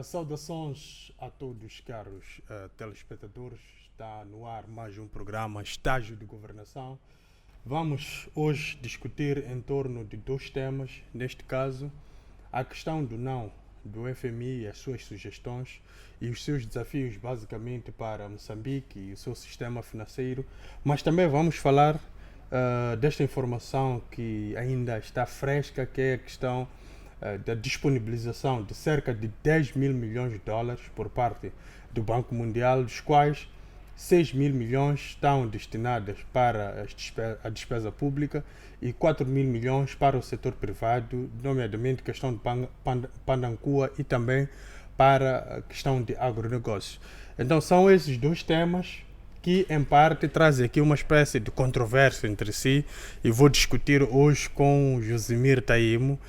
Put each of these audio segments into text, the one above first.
Saudações a todos, caros telespectadores. Está no ar mais um programa Estágio de Governação. Vamos hoje discutir em torno de dois temas. Neste caso, a questão do não do FMI e as suas sugestões e os seus desafios basicamente para Moçambique e o seu sistema financeiro. Mas também vamos falar desta informação que ainda está fresca, que é a questão da disponibilização de cerca de 10 mil milhões de dólares por parte do Banco Mundial, dos quais 6 mil milhões estão destinados para a despesa pública e 4 mil milhões para o setor privado, nomeadamente questão de Pandancua e também para a questão de agronegócios. Então são esses dois temas que em parte trazem aqui uma espécie de controvérsia entre si e vou discutir hoje com Josemir Taimo.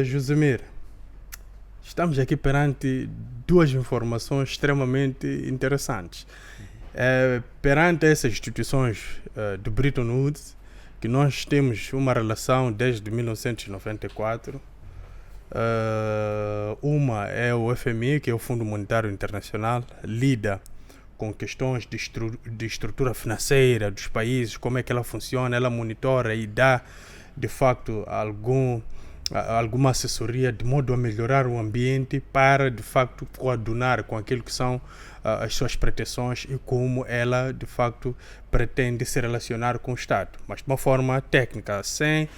Josemir, estamos aqui perante duas informações extremamente interessantes. Perante essas instituições do Bretton Woods, que nós temos uma relação desde 1994, uma é o FMI, que é o Fundo Monetário Internacional, lida com questões de estrutura financeira dos países, como é que ela funciona, ela monitora e dá, de facto, alguma assessoria de modo a melhorar o ambiente para, de facto, coadunar com aquilo que são as suas pretensões e como ela, de facto, pretende se relacionar com o Estado, mas de uma forma técnica, sem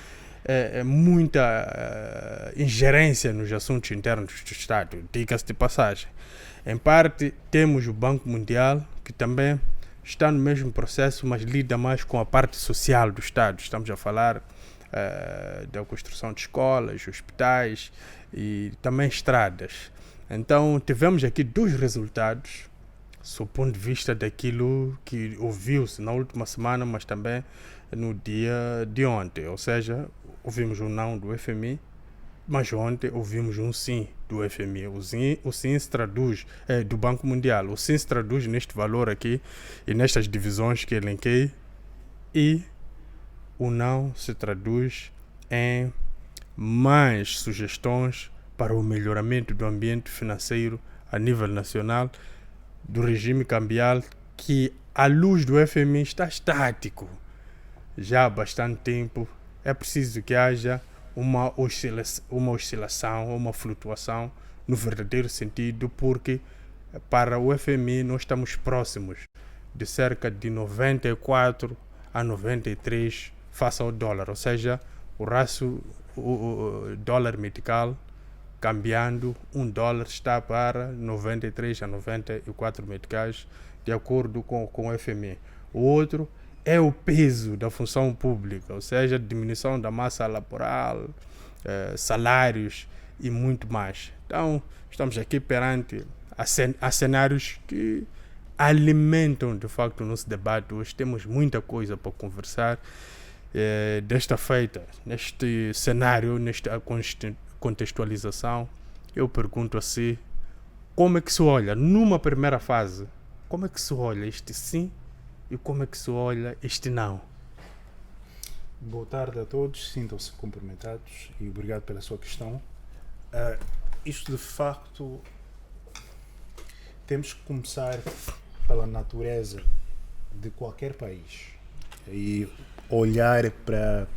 muita ingerência nos assuntos internos do Estado, diga-se de passagem. Em parte, temos o Banco Mundial, que também está no mesmo processo, mas lida mais com a parte social do Estado. Estamos a falar da construção de escolas, hospitais e também estradas. Então tivemos aqui dois resultados, sob o ponto de vista daquilo que ouviu-se na última semana, mas também no dia de ontem. Ou seja, ouvimos um não do FMI, mas ontem ouvimos um sim do FMI. O sim se traduz, do Banco Mundial, o sim se traduz neste valor aqui e nestas divisões que elenquei, e o não se traduz em mais sugestões para o melhoramento do ambiente financeiro a nível nacional, do regime cambial, que, à luz do FMI, está estático já há bastante tempo. É preciso que haja uma oscilação, uma flutuação no verdadeiro sentido, porque para o FMI nós estamos próximos de cerca de 94 a 93 face ao dólar, ou seja, o rácio o dólar metical cambiando, $1 está para 93 a 94 meticais, de acordo com o FMI. O outro é o peso da função pública, ou seja, diminuição da massa laboral, salários e muito mais. Então, estamos aqui perante a cenários que alimentam, de facto, o nosso debate. Hoje temos muita coisa para conversar. Desta feita, neste cenário, nesta contextualização, eu pergunto a si, como é que se olha, numa primeira fase, como é que se olha este sim e como é que se olha este não? Boa tarde a todos, sintam-se cumprimentados e obrigado pela sua questão. Isto de facto, temos que começar pela natureza de qualquer país e olhar para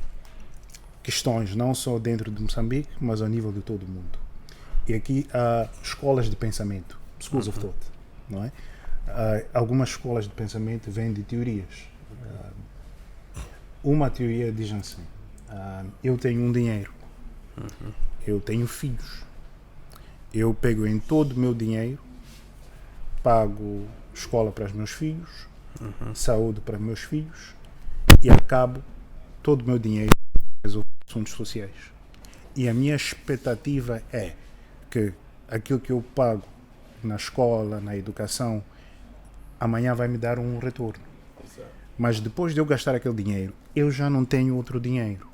questões não só dentro de Moçambique, mas ao nível de todo o mundo. E aqui há escolas de pensamento, schools of thought, não é? Algumas escolas de pensamento vêm de teorias. Uma teoria diz assim: eu tenho um dinheiro, eu tenho filhos, eu pego em todo o meu dinheiro, pago escola para os meus filhos, saúde para os meus filhos e acabo todo o meu dinheiro para resolver assuntos sociais. E a minha expectativa é que aquilo que eu pago na escola, na educação, amanhã vai me dar um retorno. Mas depois de eu gastar aquele dinheiro, eu já não tenho outro dinheiro.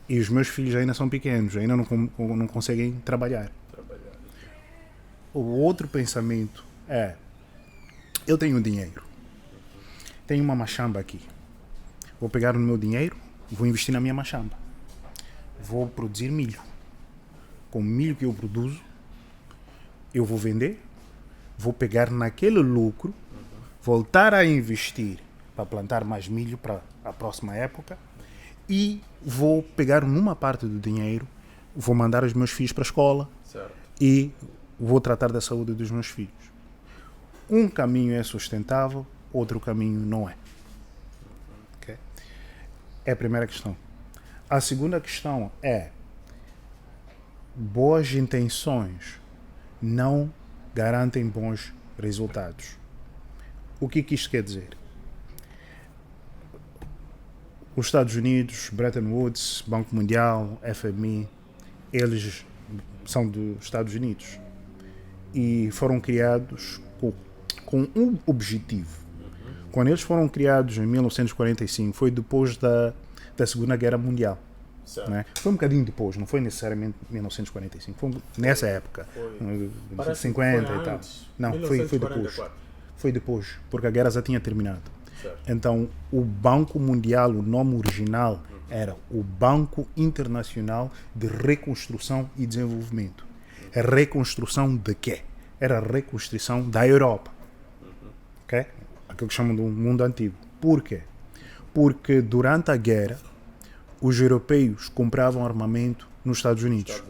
E os meus filhos ainda são pequenos, ainda não conseguem trabalhar. O outro pensamento é: eu tenho dinheiro, tenho uma machamba aqui, vou pegar o meu dinheiro, vou investir na minha machamba, vou produzir milho, com o milho que eu produzo, eu vou vender, vou pegar naquele lucro, voltar a investir para plantar mais milho para a próxima época e vou pegar numa parte do dinheiro, vou mandar os meus filhos para a escola e vou tratar da saúde dos meus filhos. Um caminho é sustentável, outro caminho não é. Okay? É a primeira questão. A segunda questão é: boas intenções não garantem bons resultados. O que isto quer dizer? Os Estados Unidos, Bretton Woods, Banco Mundial, FMI, eles são dos Estados Unidos e foram criados com um objetivo. Quando eles foram criados em 1945, foi depois da Segunda Guerra Mundial. Né? Foi um bocadinho depois, não foi necessariamente 1945, foi nessa época, 50 e tal. Não, foi depois. Foi depois, porque a guerra já tinha terminado. Certo. Então, o Banco Mundial, o nome original era o Banco Internacional de Reconstrução e Desenvolvimento. A reconstrução de quê? Era a reconstrução da Europa. Okay? Aquilo que chamam do mundo antigo. Por quê? Porque durante a guerra, os europeus compravam armamento nos Estados Unidos.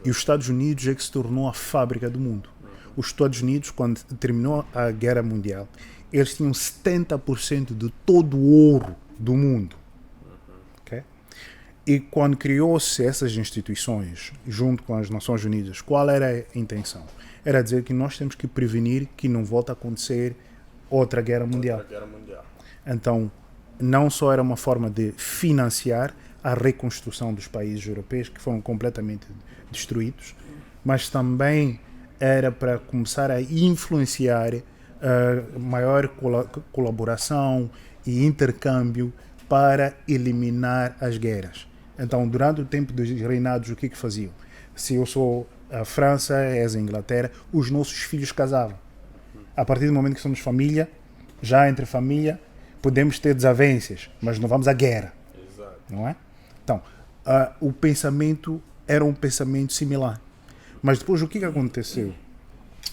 E os Estados Unidos é que se tornou a fábrica do mundo. Os Estados Unidos, quando terminou a Guerra Mundial, eles tinham 70% de todo o ouro do mundo. Okay? E quando criou-se essas instituições, junto com as Nações Unidas, qual era a intenção? Era dizer que nós temos que prevenir que não volte a acontecer outra guerra mundial. Então, não só era uma forma de financiar a reconstrução dos países europeus que foram completamente destruídos, mas também era para começar a influenciar maior colaboração e intercâmbio para eliminar as guerras. Então, durante o tempo dos reinados, o que faziam? Se eu sou a França, és a Inglaterra, os nossos filhos casavam. A partir do momento que somos família, já entre família, podemos ter desavenças, mas não vamos à guerra. Exato. Não é? Então, o pensamento era um pensamento similar. Mas depois o que aconteceu?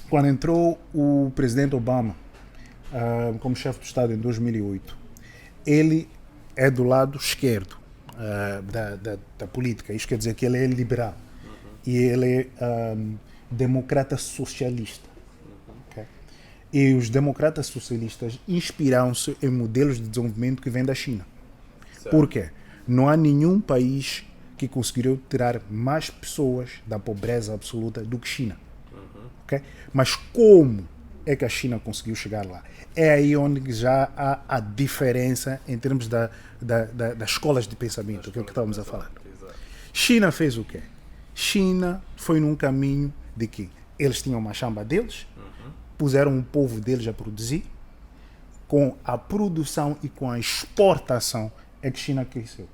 Quando entrou o presidente Obama como chefe do Estado em 2008, ele é do lado esquerdo da política. Isso quer dizer que ele é liberal. E ele é democrata socialista. Okay? E os democratas socialistas inspiram-se em modelos de desenvolvimento que vêm da China. Certo. Por quê? Não há nenhum país que conseguiu tirar mais pessoas da pobreza absoluta do que China. Okay? Mas como é que a China conseguiu chegar lá? É aí onde já há a diferença em termos das escolas de pensamento, que é o que estávamos a falar. China fez o quê? China foi num caminho de que eles tinham uma chamba deles, puseram o povo deles a produzir, com a produção e com a exportação é que China cresceu.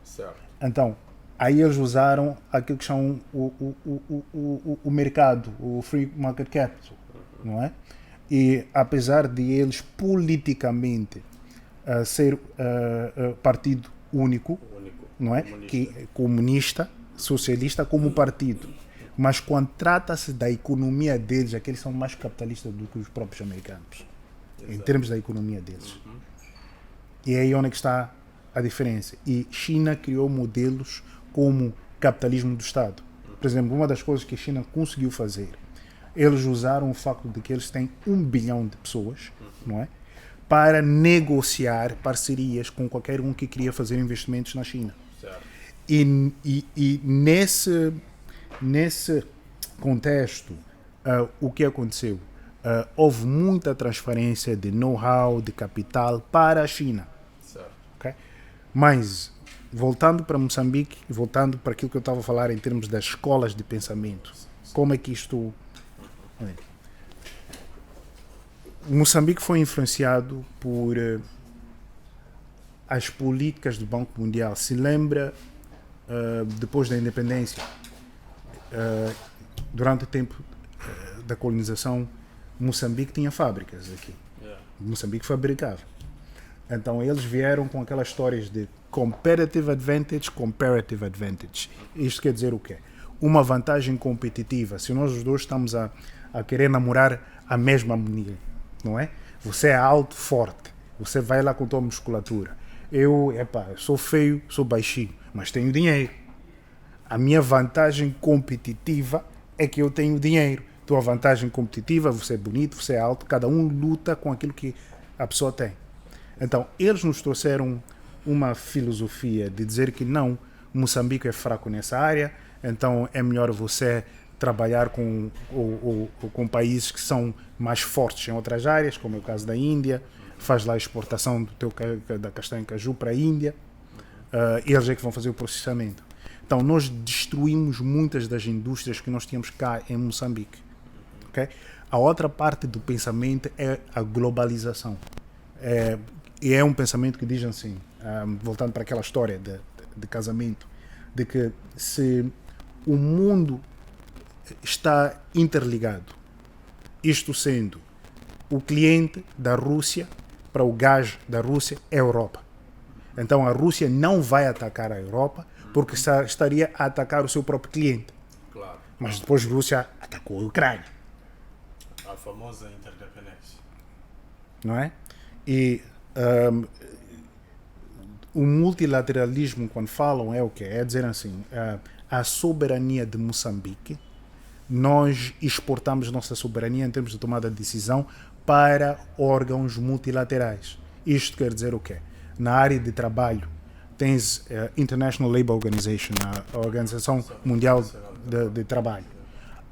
Certo. Então, aí eles usaram aquilo que chamam o mercado, o free market capital, não é? E apesar de eles politicamente ser partido único, não é? Comunista, socialista como partido, mas quando trata-se da economia deles, aqueles são mais capitalistas do que os próprios americanos, em termos da economia deles. E é aí onde está a diferença. E China criou modelos como capitalismo do Estado. Por exemplo, uma das coisas que a China conseguiu fazer, eles usaram o facto de que eles têm 1 bilhão de pessoas, não é? Para negociar parcerias com qualquer um que queria fazer investimentos na China. Certo. E nesse contexto, o que aconteceu? Houve muita transferência de know-how, de capital para a China. Certo. Okay? Mas, voltando para Moçambique, voltando para aquilo que eu estava a falar em termos das escolas de pensamento, como é que isto... Moçambique foi influenciado por as políticas do Banco Mundial. Se lembra, depois da independência, durante o tempo da colonização, Moçambique tinha fábricas aqui. Moçambique fabricava. Então eles vieram com aquelas histórias de comparative advantage. Isto quer dizer o quê? uma vantagem competitiva se nós os dois estamos a querer namorar a mesma mulher, não é? Você é alto, forte, você vai lá com tua musculatura. Eu sou feio, sou baixinho, mas tenho dinheiro. A minha vantagem competitiva é que eu tenho dinheiro. Tua vantagem competitiva, você é bonito, você é alto, cada um luta com aquilo que a pessoa tem. Então, eles nos trouxeram uma filosofia de dizer que não, Moçambique é fraco nessa área, então é melhor você trabalhar com países que são mais fortes em outras áreas, como é o caso da Índia, faz lá a exportação da castanha caju para a Índia, eles é que vão fazer o processamento. Então, nós destruímos muitas das indústrias que nós tínhamos cá em Moçambique. Okay? A outra parte do pensamento é a globalização. E é um pensamento que diz assim, voltando para aquela história de casamento, de que se o mundo está interligado, isto sendo o cliente da Rússia para o gás da Rússia é a Europa. Então a Rússia não vai atacar a Europa porque estaria a atacar o seu próprio cliente. Claro. Mas depois a Rússia atacou a Ucrânia. A famosa interdependência. Não é? E o multilateralismo, quando falam, é o quê? É dizer assim, a soberania de Moçambique, nós exportamos nossa soberania em termos de tomada de decisão para órgãos multilaterais. Isto quer dizer o quê? Na área de trabalho, tens International Labour Organization, a Organização Mundial de Trabalho.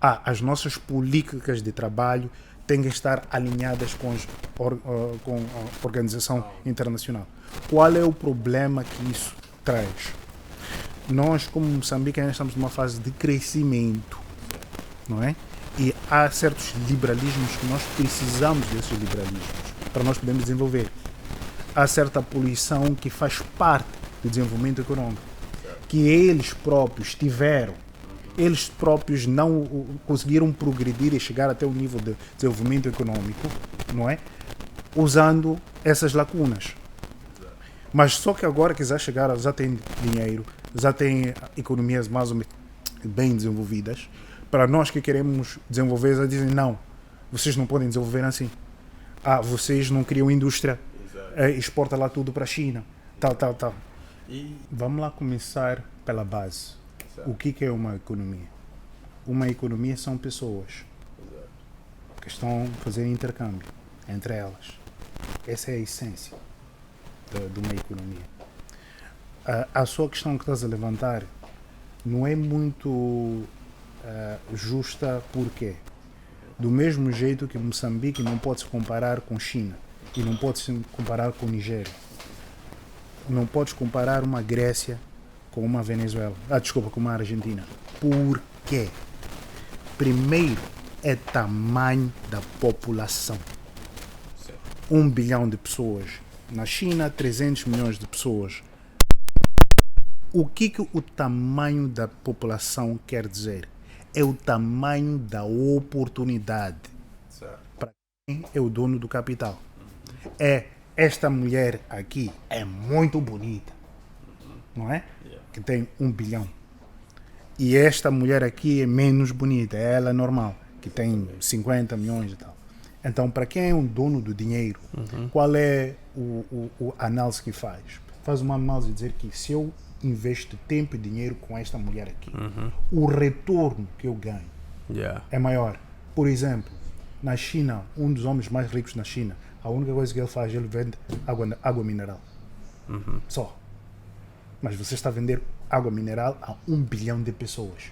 As nossas políticas de trabalho têm que estar alinhadas com a Organização Internacional. Qual é o problema que isso traz? Nós, como Moçambique, ainda estamos numa fase de crescimento, não é? E há certos liberalismos que nós precisamos desses liberalismos para nós podermos desenvolver. Há certa poluição que faz parte do desenvolvimento econômico, que eles próprios tiveram. Eles próprios não conseguiram progredir e chegar até o nível de desenvolvimento econômico, não é? Usando essas lacunas. Mas só que agora que já chegaram, já têm dinheiro, já têm economias mais ou menos bem desenvolvidas, para nós que queremos desenvolver, já dizem não, vocês não podem desenvolver assim. Vocês não criam indústria, exporta lá tudo para a China, tal. Vamos lá começar pela base. O que é uma economia? Uma economia são pessoas que estão a fazer intercâmbio entre elas. Essa é a essência de uma economia. A sua questão que estás a levantar não é muito justa, porque do mesmo jeito que Moçambique não pode se comparar com China e não pode se comparar com Nigéria, não podes comparar uma Grécia com uma Venezuela, com uma Argentina. Por quê? Primeiro é tamanho da população. 1 bilhão de pessoas. Na China, 300 milhões de pessoas. O que o tamanho da população quer dizer? É o tamanho da oportunidade. Para quem é o dono do capital. Esta mulher aqui é muito bonita, não é? Que tem 1 bilhão. E esta mulher aqui é menos bonita, ela é normal, que tem 50 milhões e tal. Então, para quem é um dono do dinheiro, qual é o análise que faz? Faz uma análise de dizer que se eu investo tempo e dinheiro com esta mulher aqui, o retorno que eu ganho é maior. Por exemplo, na China, um dos homens mais ricos na China, a única coisa que ele faz, ele vende água mineral. Só. Mas você está a vender água mineral a 1 bilhão de pessoas.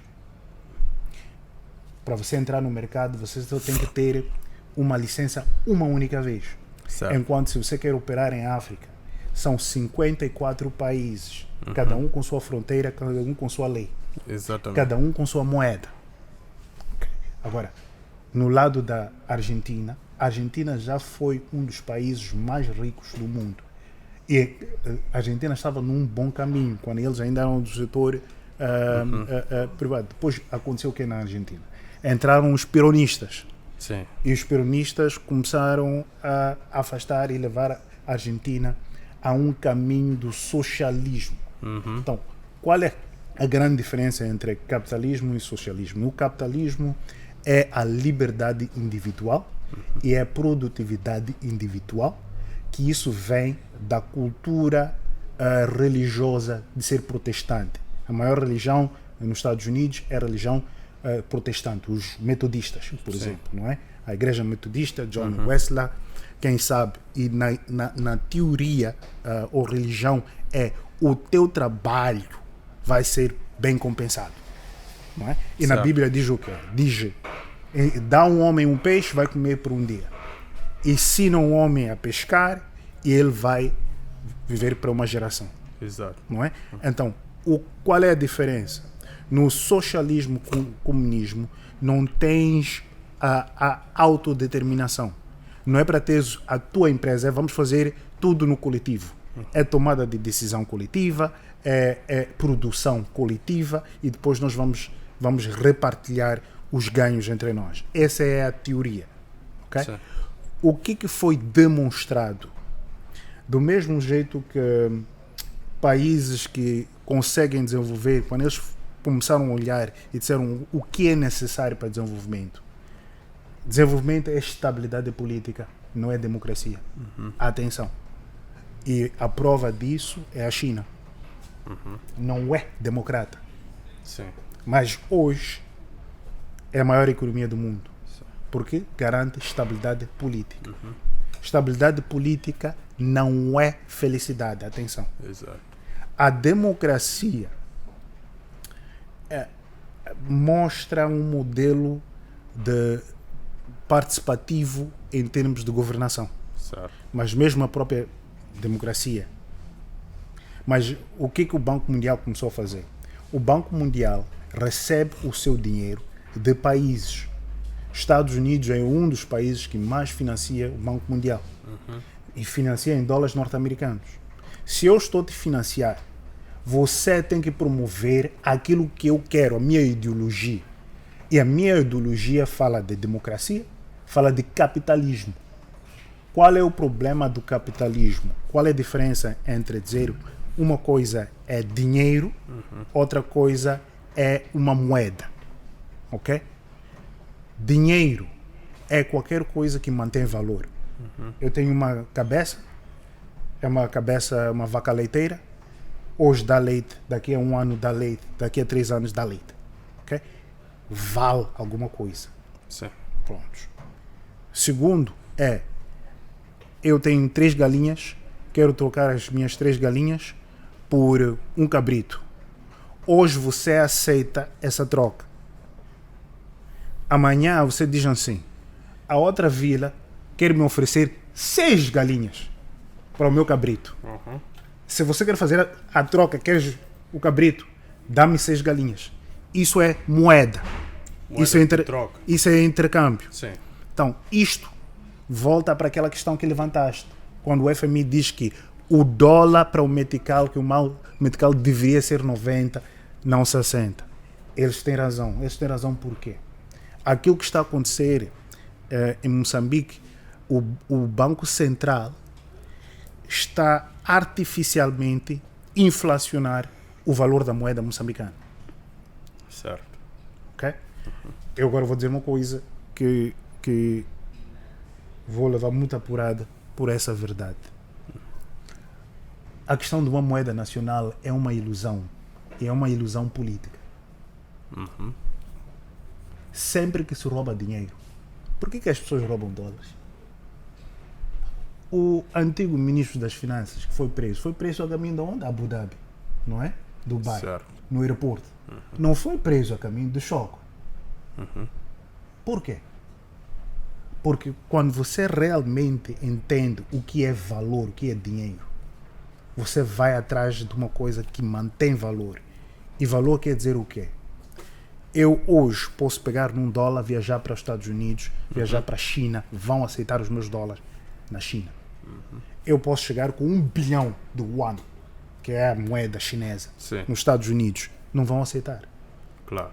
Para você entrar no mercado, você só tem que ter uma licença uma única vez. Certo. Enquanto se você quer operar em África, são 54 países, cada um com sua fronteira, cada um com sua lei. Exatamente. Cada um com sua moeda. Agora, no lado da Argentina, a Argentina já foi um dos países mais ricos do mundo. E a Argentina estava num bom caminho, quando eles ainda eram do setor privado. Depois aconteceu o que na Argentina? Entraram os peronistas. Sim. E os peronistas começaram a afastar e levar a Argentina a um caminho do socialismo. Então, qual é a grande diferença entre capitalismo e socialismo. O capitalismo é a liberdade individual e é a produtividade individual, que isso vem da cultura religiosa de ser protestante. A maior religião nos Estados Unidos é a religião protestante, os metodistas, por exemplo, não é? A igreja metodista, John Wesley, quem sabe, e na teoria ou religião é o teu trabalho vai ser bem compensado, não é? E na Bíblia diz o quê? Diz, dá um homem um peixe, vai comer por um dia. Ensina um homem a pescar e ele vai viver para uma geração. Exato. Não é? Então, qual é a diferença? No socialismo com comunismo não tens a autodeterminação. Não é para ter a tua empresa, vamos fazer tudo no coletivo. É tomada de decisão coletiva, é produção coletiva e depois nós vamos repartilhar os ganhos entre nós. Essa é a teoria. Okay? O que foi demonstrado? Do mesmo jeito que países que conseguem desenvolver, quando eles começaram a olhar e disseram o que é necessário para desenvolvimento. Desenvolvimento é estabilidade política, não é democracia. Atenção. E a prova disso é a China. Não é democrata. Sim. Mas hoje é a maior economia do mundo. Porque garante estabilidade política. Estabilidade política não é felicidade. Atenção. Exato. A democracia mostra um modelo de participativo em termos de governação. Certo. Mas mesmo a própria democracia. Mas o que o Banco Mundial começou a fazer? O Banco Mundial recebe o seu dinheiro de países. Estados Unidos é um dos países que mais financia o Banco Mundial. E financia em dólares norte-americanos. Se eu estou a te financiar, você tem que promover aquilo que eu quero, a minha ideologia. E a minha ideologia fala de democracia, fala de capitalismo. Qual é o problema do capitalismo? Qual é a diferença entre dizer uma coisa é dinheiro, outra coisa é uma moeda? Ok? Dinheiro é qualquer coisa que mantém valor. Eu tenho uma cabeça, uma vaca leiteira, hoje dá leite, daqui a 1 ano dá leite, daqui a 3 anos dá leite. Okay? Vale alguma coisa. Sim. Pronto. Segundo eu tenho 3 galinhas, quero trocar as minhas 3 galinhas por um cabrito. Hoje você aceita essa troca. Amanhã você diz assim, a outra vila quer me oferecer 6 galinhas para o meu cabrito. Se você quer fazer a troca, queres o cabrito, dá-me 6 galinhas. Isso é moeda. Troca. Isso é intercâmbio. Sim. Então, isto volta para aquela questão que levantaste. Quando o FMI diz que o dólar para o metical, que o metical deveria ser 90, não 60. Eles têm razão. Eles têm razão por quê? Aquilo que está a acontecer em Moçambique, o Banco Central está artificialmente inflacionar o valor da moeda moçambicana. Certo. Ok? Eu agora vou dizer uma coisa que vou levar muita apurada por essa verdade. A questão de uma moeda nacional é uma ilusão. E é uma ilusão política. Sempre que se rouba dinheiro, por que as pessoas roubam dólares? O antigo ministro das Finanças que foi preso a caminho de onde? Abu Dhabi, não é? Dubai, Certo. no aeroporto. Não foi preso a caminho de Choco. Por quê? Porque quando você realmente entende o que é valor, o que é dinheiro, você vai atrás de uma coisa que mantém valor. E valor quer dizer o quê? Eu hoje posso pegar num dólar, viajar para os Estados Unidos, viajar para a China, vão aceitar os meus dólares na China. Eu posso chegar com 1 bilhão de yuan, que é a moeda chinesa, Sim. nos Estados Unidos, não vão aceitar. Claro.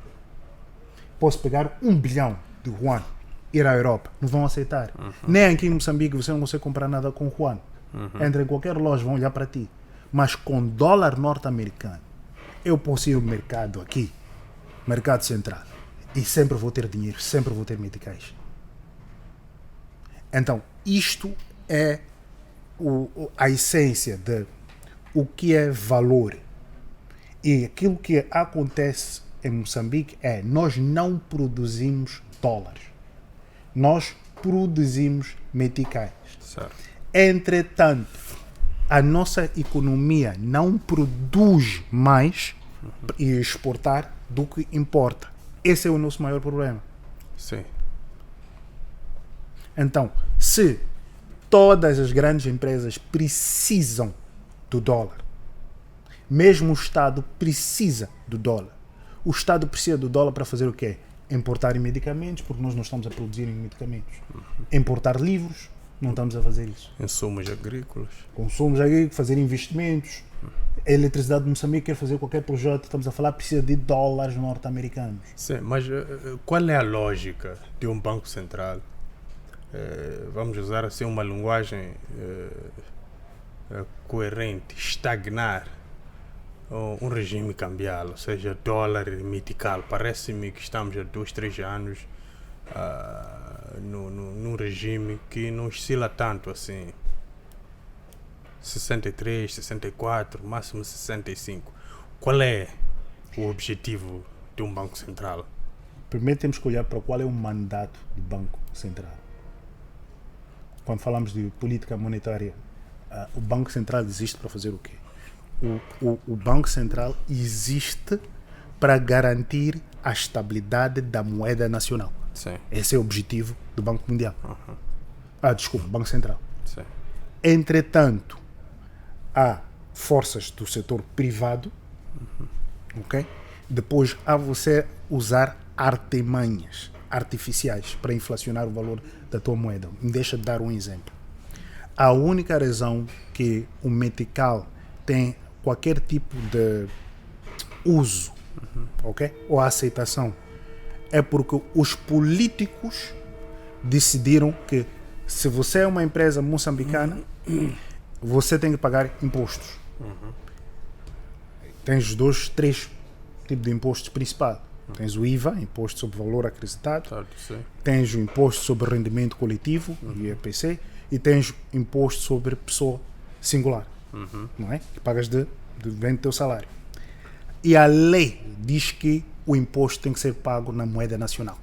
Posso pegar 1 bilhão de yuan, ir à Europa, não vão aceitar. Nem aqui em Moçambique você não consegue comprar nada com yuan. Entra em qualquer loja, vão olhar para ti. Mas com dólar norte-americano, eu posso ir ao mercado aqui, mercado central, e sempre vou ter dinheiro, sempre vou ter meticais. Então, isto é a essência de o que é valor. E aquilo que acontece em Moçambique é nós não produzimos dólares. Nós produzimos meticais. Certo. Entretanto, a nossa economia não produz mais e exportar do que importa. Esse é o nosso maior problema. Sim. Então, se todas as grandes empresas precisam do dólar, mesmo o Estado precisa do dólar. O Estado precisa do dólar para fazer o quê? Importar medicamentos, porque nós não estamos a produzir medicamentos. Importar livros, não estamos a fazer isso. Insumos agrícolas. Consumos agrícolas, fazer investimentos. A eletricidade de Moçambique quer fazer qualquer projeto, estamos a falar, precisa de dólares norte-americanos. Sim, mas qual é a lógica de um banco central? Vamos usar assim uma linguagem coerente, estagnar um regime cambial, ou seja, dólar e metical. Parece-me que estamos há 2, 3 anos num regime que não oscila tanto assim. 63, 64, máximo 65. Qual é o objetivo de um banco central? Primeiro temos que olhar para qual é o mandato do Banco Central. Quando falamos de política monetária, o Banco Central existe para fazer o quê? O Banco Central existe para garantir a estabilidade da moeda nacional. Sim. Esse é o objetivo do Banco Mundial. Desculpa, Banco Central. Sim. Entretanto, há forças do setor privado, ok? Depois há você usar artimanhas artificiais para inflacionar o valor da tua moeda. Me deixa dar um exemplo. A única razão que o metical tem qualquer tipo de uso, ok? Ou aceitação, é porque os políticos decidiram que se você é uma empresa moçambicana, você tem que pagar impostos. Tens 2, 3 tipos de impostos principais. Tens o IVA, Imposto sobre Valor Acrescentado. Tens o Imposto sobre Rendimento Coletivo, IEPC. E tens o Imposto sobre Pessoa Singular. Não é? Que pagas vem do teu salário. E a lei diz que o imposto tem que ser pago na moeda nacional.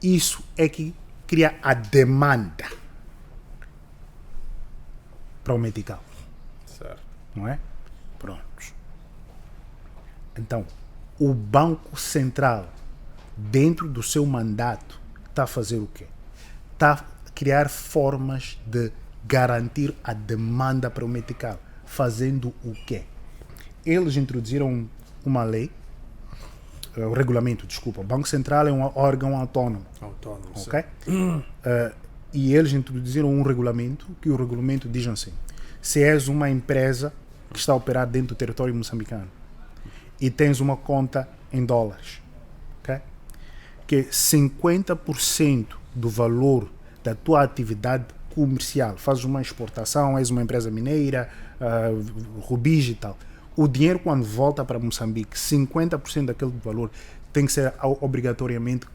Isso é que cria a demanda para o metical. Certo. Não é? Pronto. Então, o Banco Central, dentro do seu mandato, está a fazer o quê? Está a criar formas de garantir a demanda para o metical. Fazendo o quê? Eles introduziram uma lei, o regulamento, desculpa. O Banco Central é um órgão autônomo. Ok? E eles introduziram um regulamento, que o regulamento diz assim: se és uma empresa que está a operar dentro do território moçambicano e tens uma conta em dólares, okay? Que 50% do valor da tua atividade comercial, fazes uma exportação, és uma empresa mineira, rubis e tal, o dinheiro quando volta para Moçambique, 50% daquele valor tem que ser obrigatoriamente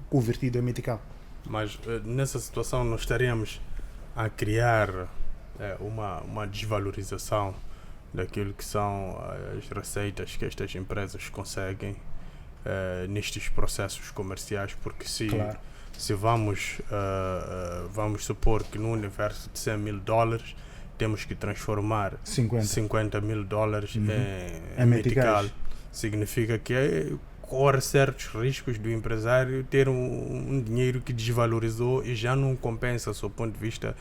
convertido em metical. Mas nessa situação nós estaríamos a criar uma desvalorização daquilo que são as receitas que estas empresas conseguem nestes processos comerciais, porque se vamos supor que no universo de 100 mil dólares temos que transformar 50 mil dólares em metical, significa que corre certos riscos do empresário ter um dinheiro que desvalorizou e já não compensa do ponto de vista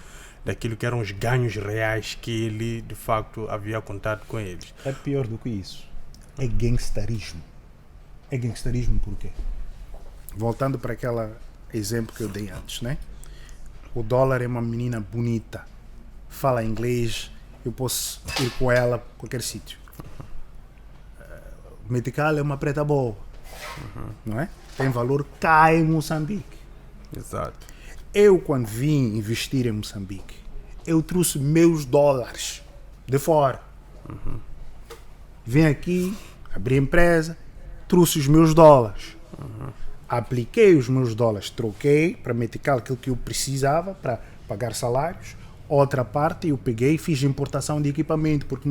daquilo que eram os ganhos reais que ele de facto havia contado com eles. É pior do que isso. É gangsterismo. É gangsterismo por quê? Voltando para aquele exemplo que eu dei antes, né? O dólar é uma menina bonita, fala inglês, eu posso ir com ela a qualquer sítio. O metical é uma preta boa, não é? Tem valor cá em Moçambique. Exato. Eu, quando vim investir em Moçambique, eu trouxe meus dólares de fora. Vim aqui, abri a empresa, trouxe os meus dólares. Apliquei os meus dólares, troquei para meticar aquilo que eu precisava para pagar salários. Outra parte eu peguei e fiz importação de equipamento, porque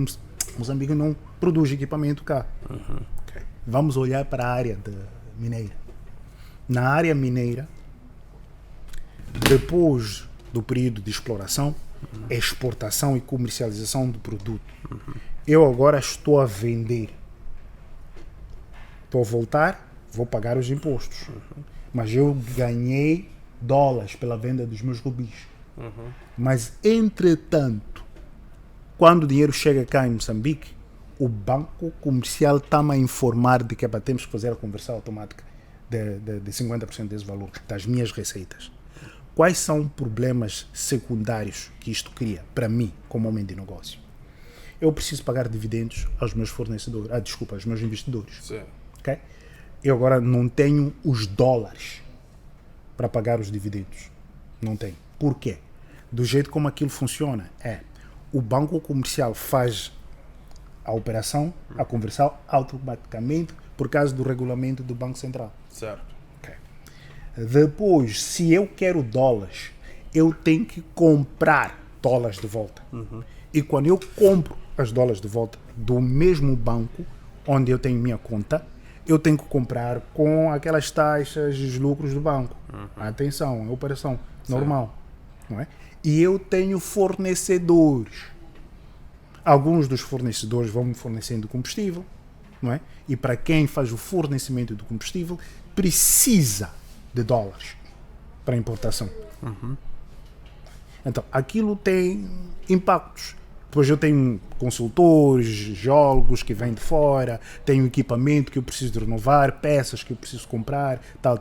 Moçambique não produz equipamento cá. Okay. Vamos olhar para a área mineira. Na área mineira, depois do período de exploração, exportação e comercialização do produto, eu agora estou a vender. Estou a voltar, vou pagar os impostos. Mas eu ganhei dólares pela venda dos meus rubis. Mas, entretanto, quando o dinheiro chega cá em Moçambique, o banco comercial está-me a informar de que temos que fazer a conversão automática de 50% desse valor, das minhas receitas. Quais são problemas secundários que isto cria para mim, como homem de negócio? Eu preciso pagar dividendos aos meus fornecedores, aos meus investidores. Sim. Okay? Eu agora não tenho os dólares para pagar os dividendos. Não tenho. Por quê? Do jeito como aquilo funciona, o banco comercial faz a operação, a conversão automaticamente por causa do regulamento do Banco Central. Certo. Okay. Depois, se eu quero dólares, eu tenho que comprar dólares de volta. E quando eu compro as dólares de volta do mesmo banco onde eu tenho minha conta, eu tenho que comprar com aquelas taxas e os lucros do banco. Atenção, é operação normal. Não é? E eu tenho fornecedores. Alguns dos fornecedores vão me fornecendo combustível, não é? E para quem faz o fornecimento do combustível, precisa de dólares para importação. Então, aquilo tem impactos. Depois eu tenho consultores, geólogos que vêm de fora, tenho equipamento que eu preciso de renovar, peças que eu preciso comprar, tal.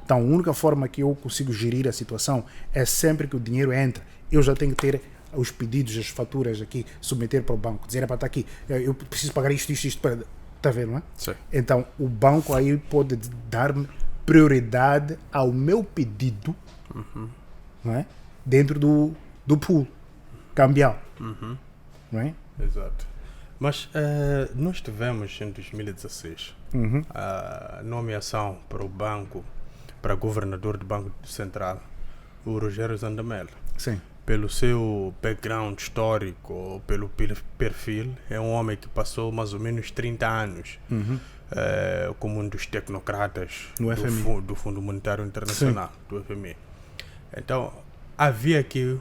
Então, a única forma que eu consigo gerir a situação é sempre que o dinheiro entra, eu já tenho que ter os pedidos, as faturas aqui, submeter para o banco, dizer para estar aqui, eu preciso pagar isto, para... Está a ver, não é? Sim. Então, o banco aí pode dar-me prioridade ao meu pedido, não é? Dentro do pool cambial. Não é? Exato. Mas nós tivemos em 2016 a nomeação para o banco, para governador do Banco Central, o Rogério Zandamel. Sim. Pelo seu background histórico, pelo perfil, é um homem que passou mais ou menos 30 anos como um dos tecnocratas do Fundo Monetário Internacional, do FMI. Então, havia aqui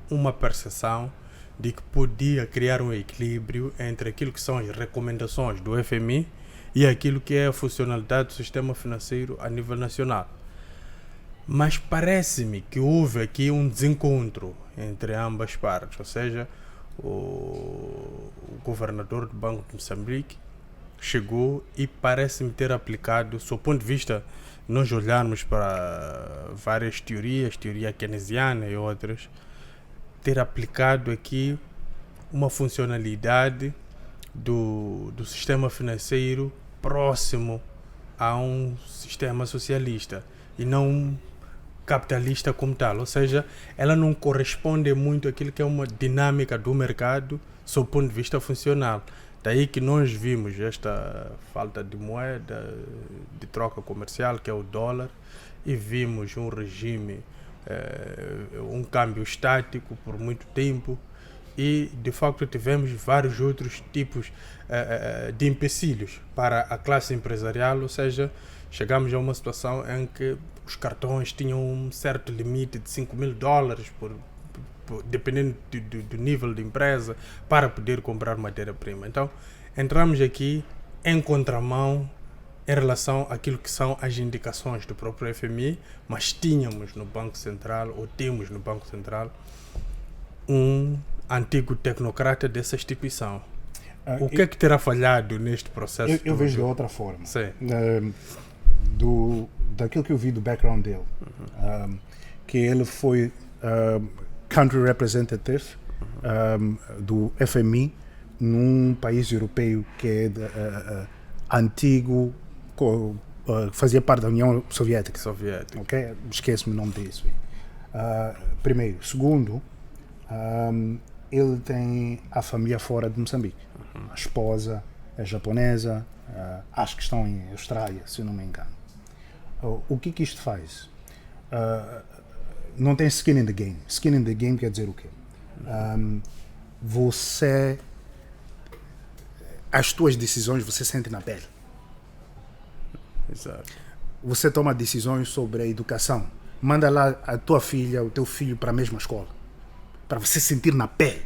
uma percepção de que podia criar um equilíbrio entre aquilo que são as recomendações do FMI e aquilo que é a funcionalidade do sistema financeiro a nível nacional. Mas parece-me que houve aqui um desencontro entre ambas partes, ou seja, o governador do Banco de Moçambique chegou e parece-me ter aplicado, do seu ponto de vista, nós olharmos para várias teorias, teoria keynesiana e outras, ter aplicado aqui uma funcionalidade do sistema financeiro próximo a um sistema socialista e não capitalista como tal, ou seja, ela não corresponde muito àquilo que é uma dinâmica do mercado sob o ponto de vista funcional. Daí que nós vimos esta falta de moeda, de troca comercial, que é o dólar, e vimos um regime, um câmbio estático por muito tempo, e de facto tivemos vários outros tipos de empecilhos para a classe empresarial, ou seja, chegamos a uma situação em que os cartões tinham um certo limite de $5.000 dependendo do nível de empresa, para poder comprar matéria-prima. Então, entramos aqui em contramão em relação àquilo que são as indicações do próprio FMI, mas tínhamos no Banco Central, ou temos no Banco Central, um antigo tecnocrata dessa instituição. O que é que terá falhado neste processo? Eu vejo de outra forma. Sim. Daquilo que eu vi do background dele, que ele foi country representative do FMI num país europeu que é antigo, fazia parte da União Soviética. Okay? Esqueço-me o nome disso. Primeiro. Segundo, ele tem a família fora de Moçambique. A esposa, é japonesa, acho que estão em Austrália, se eu não me engano. O que isto faz? Não tem skin in the game. Skin in the game quer dizer o quê? As tuas decisões você sente na pele. Exato. Você toma decisões sobre a educação. Manda lá a tua filha, o teu filho para a mesma escola. Para você sentir na pele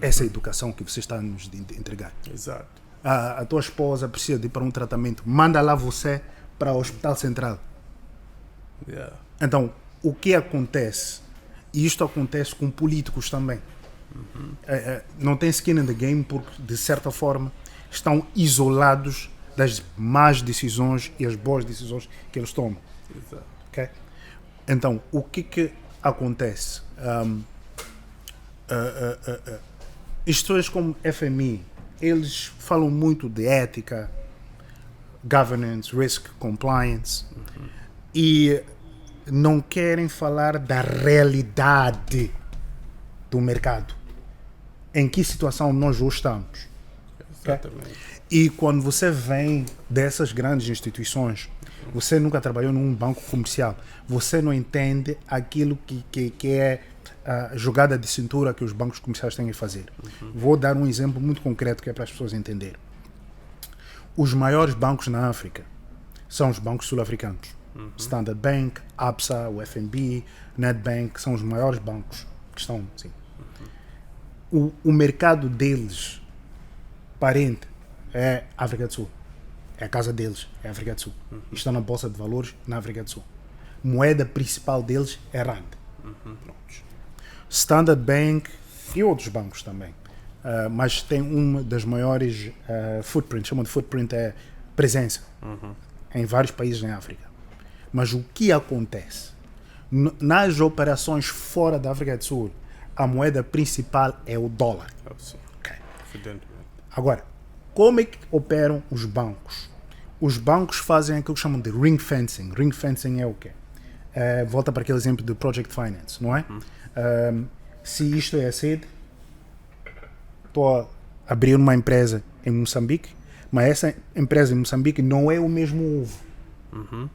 essa educação que você está nos entregar. Exato. A tua esposa precisa de ir para um tratamento. Manda lá você para o Hospital Central. Yeah. Então, o que acontece? E isto acontece com políticos também. Não tem skin in the game porque, de certa forma, estão isolados das más decisões e as boas decisões que eles tomam. Exato. Okay? Então, o que acontece? Instituições como FMI, eles falam muito de ética, governance, risk, compliance, e não querem falar da realidade do mercado. Em que situação nós hoje estamos. Exatamente. Okay? E quando você vem dessas grandes instituições, você nunca trabalhou num banco comercial, você não entende aquilo que é a jogada de cintura que os bancos comerciais têm que fazer. Vou dar um exemplo muito concreto que é para as pessoas entenderem. Os maiores bancos na África são os bancos sul-africanos. Standard Bank, Absa, o FNB, Nedbank, são os maiores bancos que estão assim. O mercado deles, parente, é África do Sul. É a casa deles, é a África do Sul. Estão na Bolsa de Valores na África do Sul. Moeda principal deles é Rand. Standard Bank e outros bancos também. Mas tem uma das maiores footprints, chamam de footprint, é presença em vários países na África. Mas o que acontece? Nas operações fora da África do Sul, a moeda principal é o dólar. Okay. Agora, como é que operam os bancos? Os bancos fazem aquilo que chamam de ring fencing. Ring fencing é o quê? Volta para aquele exemplo do Project Finance, não é? Se isto é a sede, estou a abrir uma empresa em Moçambique, mas essa empresa em Moçambique não é o mesmo ovo.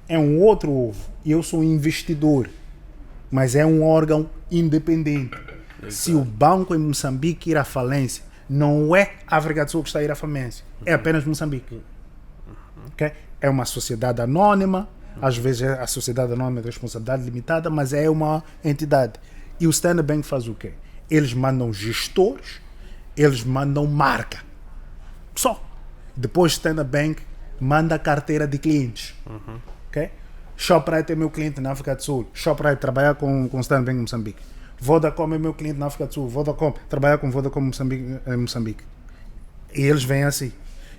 É um outro ovo. E eu sou investidor, mas é um órgão independente. Exato. Se o banco em Moçambique ir à falência, não é a África do Sul que está a ir à falência, é apenas Moçambique. Okay? É uma sociedade anônima, às vezes a sociedade anônima de responsabilidade limitada, mas é uma entidade. E o Standard Bank faz o quê? Eles mandam gestores, eles mandam marca. Só. Depois o Standard Bank manda a carteira de clientes. Okay? Shoprite é meu cliente na África do Sul. Shoprite trabalha com Standard Bank em Moçambique. Vodacom é meu cliente na África do Sul. Vodacom trabalha com Vodacom em Moçambique. E eles vêm assim.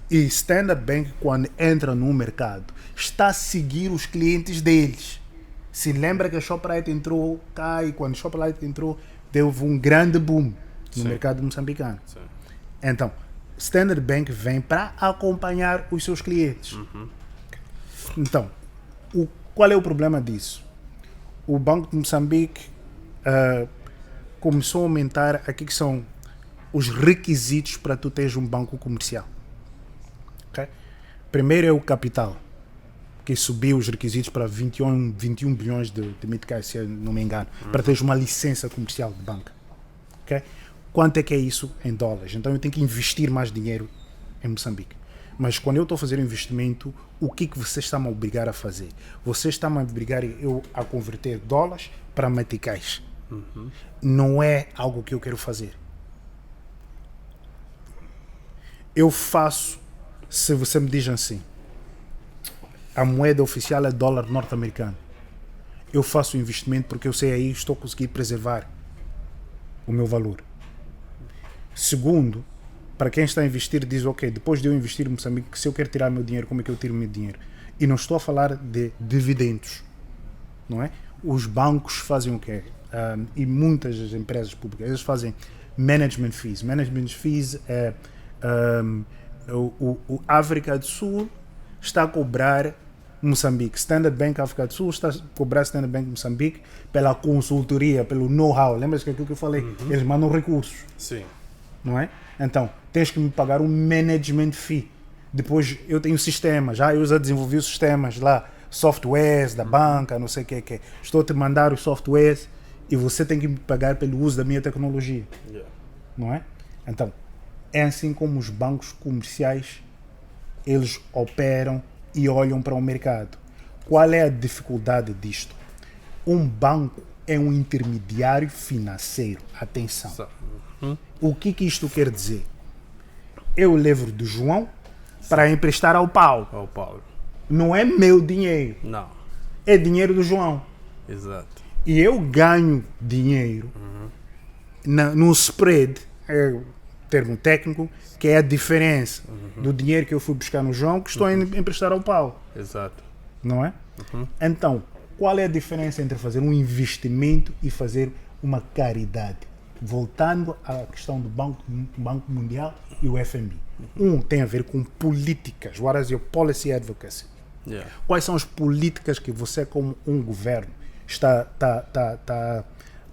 E Standard Bank, quando entra no mercado, está a seguir os clientes deles. Se lembra que a Shoprite entrou cá e quando a Shoprite entrou, deu um grande boom no mercado moçambicano. Sim. Então, Standard Bank vem para acompanhar os seus clientes. Então, qual é o problema disso? O Banco de Moçambique começou a aumentar aqui que são os requisitos para tu teres um banco comercial. Okay? Primeiro é o capital, que subiu os requisitos para 21 bilhões de meticais, se eu não me engano, para teres uma licença comercial de banca. Okay? Quanto é que é isso em dólares? Então eu tenho que investir mais dinheiro em Moçambique. Mas quando eu estou a fazer investimento, o que você está-me a obrigar a fazer? Você está-me a obrigar a converter dólares para meticais. Não é algo que eu quero fazer. Eu faço, se você me diz assim, a moeda oficial é dólar norte-americano. Eu faço o investimento porque eu sei aí estou a conseguir preservar o meu valor. Segundo, para quem está a investir, diz, ok, depois de eu investir em Moçambique, se eu quero tirar meu dinheiro, como é que eu tiro meu dinheiro? E não estou a falar de dividendos, não é? Os bancos fazem o quê? E muitas das empresas públicas, eles fazem management fees. Management fees é o África do Sul está a cobrar Moçambique. Standard Bank África do Sul está a cobrar Standard Bank Moçambique pela consultoria, pelo know-how. Lembra-se que aquilo que eu falei? Eles mandam recursos. Sim. não é? Então, tens que me pagar um management fee. Depois eu tenho sistemas, eu já desenvolvi os sistemas lá, softwares da banca, não sei o que. Estou a te mandar os softwares e você tem que me pagar pelo uso da minha tecnologia. Não é? Então, é assim como os bancos comerciais, eles operam e olham para o mercado. Qual é a dificuldade disto? Um banco é um intermediário financeiro. Atenção. O que isto quer dizer? Eu levo do João para emprestar ao Paulo. Ao Paulo. Não é meu dinheiro. Não. É dinheiro do João. Exato. E eu ganho dinheiro no spread, é o termo técnico, que é a diferença do dinheiro que eu fui buscar no João que estou a emprestar ao Paulo. Exato. Não é? Então, qual é a diferença entre fazer um investimento e fazer uma caridade? Voltando à questão do Banco Mundial e o FMI. Um tem a ver com políticas. What is your policy advocacy? Yeah. Quais são as políticas que você, como um governo, está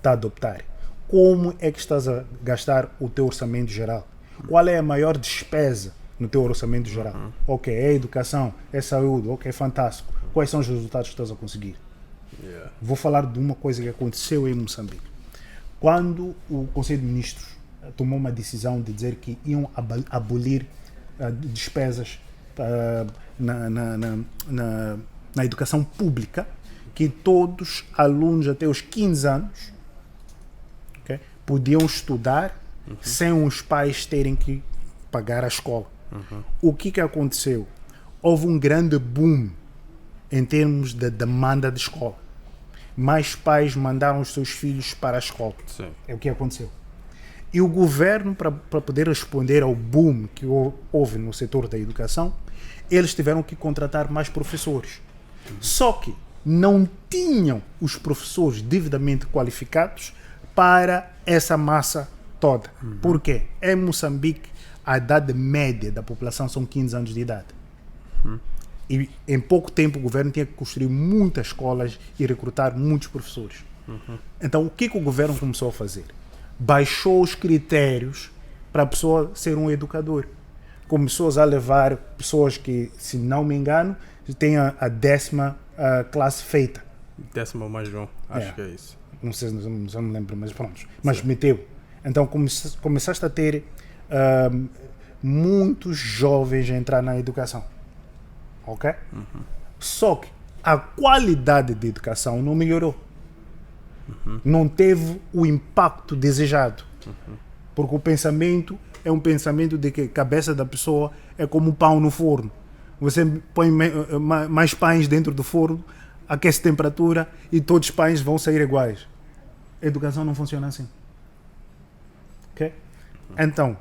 a adoptar? Como é que estás a gastar o teu orçamento geral? Qual é a maior despesa no teu orçamento geral? Ok, é educação, é saúde, ok, fantástico. Quais são os resultados que estás a conseguir? Yeah. Vou falar de uma coisa que aconteceu em Moçambique. Quando o Conselho de Ministros tomou uma decisão de dizer que iam abolir despesas na educação pública, que todos alunos até os 15 anos podiam estudar sem os pais terem que pagar a escola. O que aconteceu? Houve um grande boom em termos da demanda de escola. Mais pais mandaram os seus filhos para a escola. Sim. É o que aconteceu. E o governo, para poder responder ao boom que houve no setor da educação, eles tiveram que contratar mais professores. Só que não tinham os professores devidamente qualificados para essa massa toda. Por quê? Em Moçambique, a idade média da população são 15 anos de idade. E em pouco tempo o governo tinha que construir muitas escolas e recrutar muitos professores. Então o que o governo começou a fazer? Baixou os critérios para a pessoa ser um educador. Começou a levar pessoas que, se não me engano, têm a 10ª classe feita. 10º mais João, acho que é isso. Não sei, não me lembro, mas pronto. Mas meteu. Então começaste a ter muitos jovens a entrar na educação. Ok? Só que a qualidade da educação não melhorou. Não teve o impacto desejado. Porque o pensamento é um pensamento de que a cabeça da pessoa é como pão no forno. Você põe mais pães dentro do forno, aquece a temperatura e todos os pães vão sair iguais. A educação não funciona assim. Ok? Então,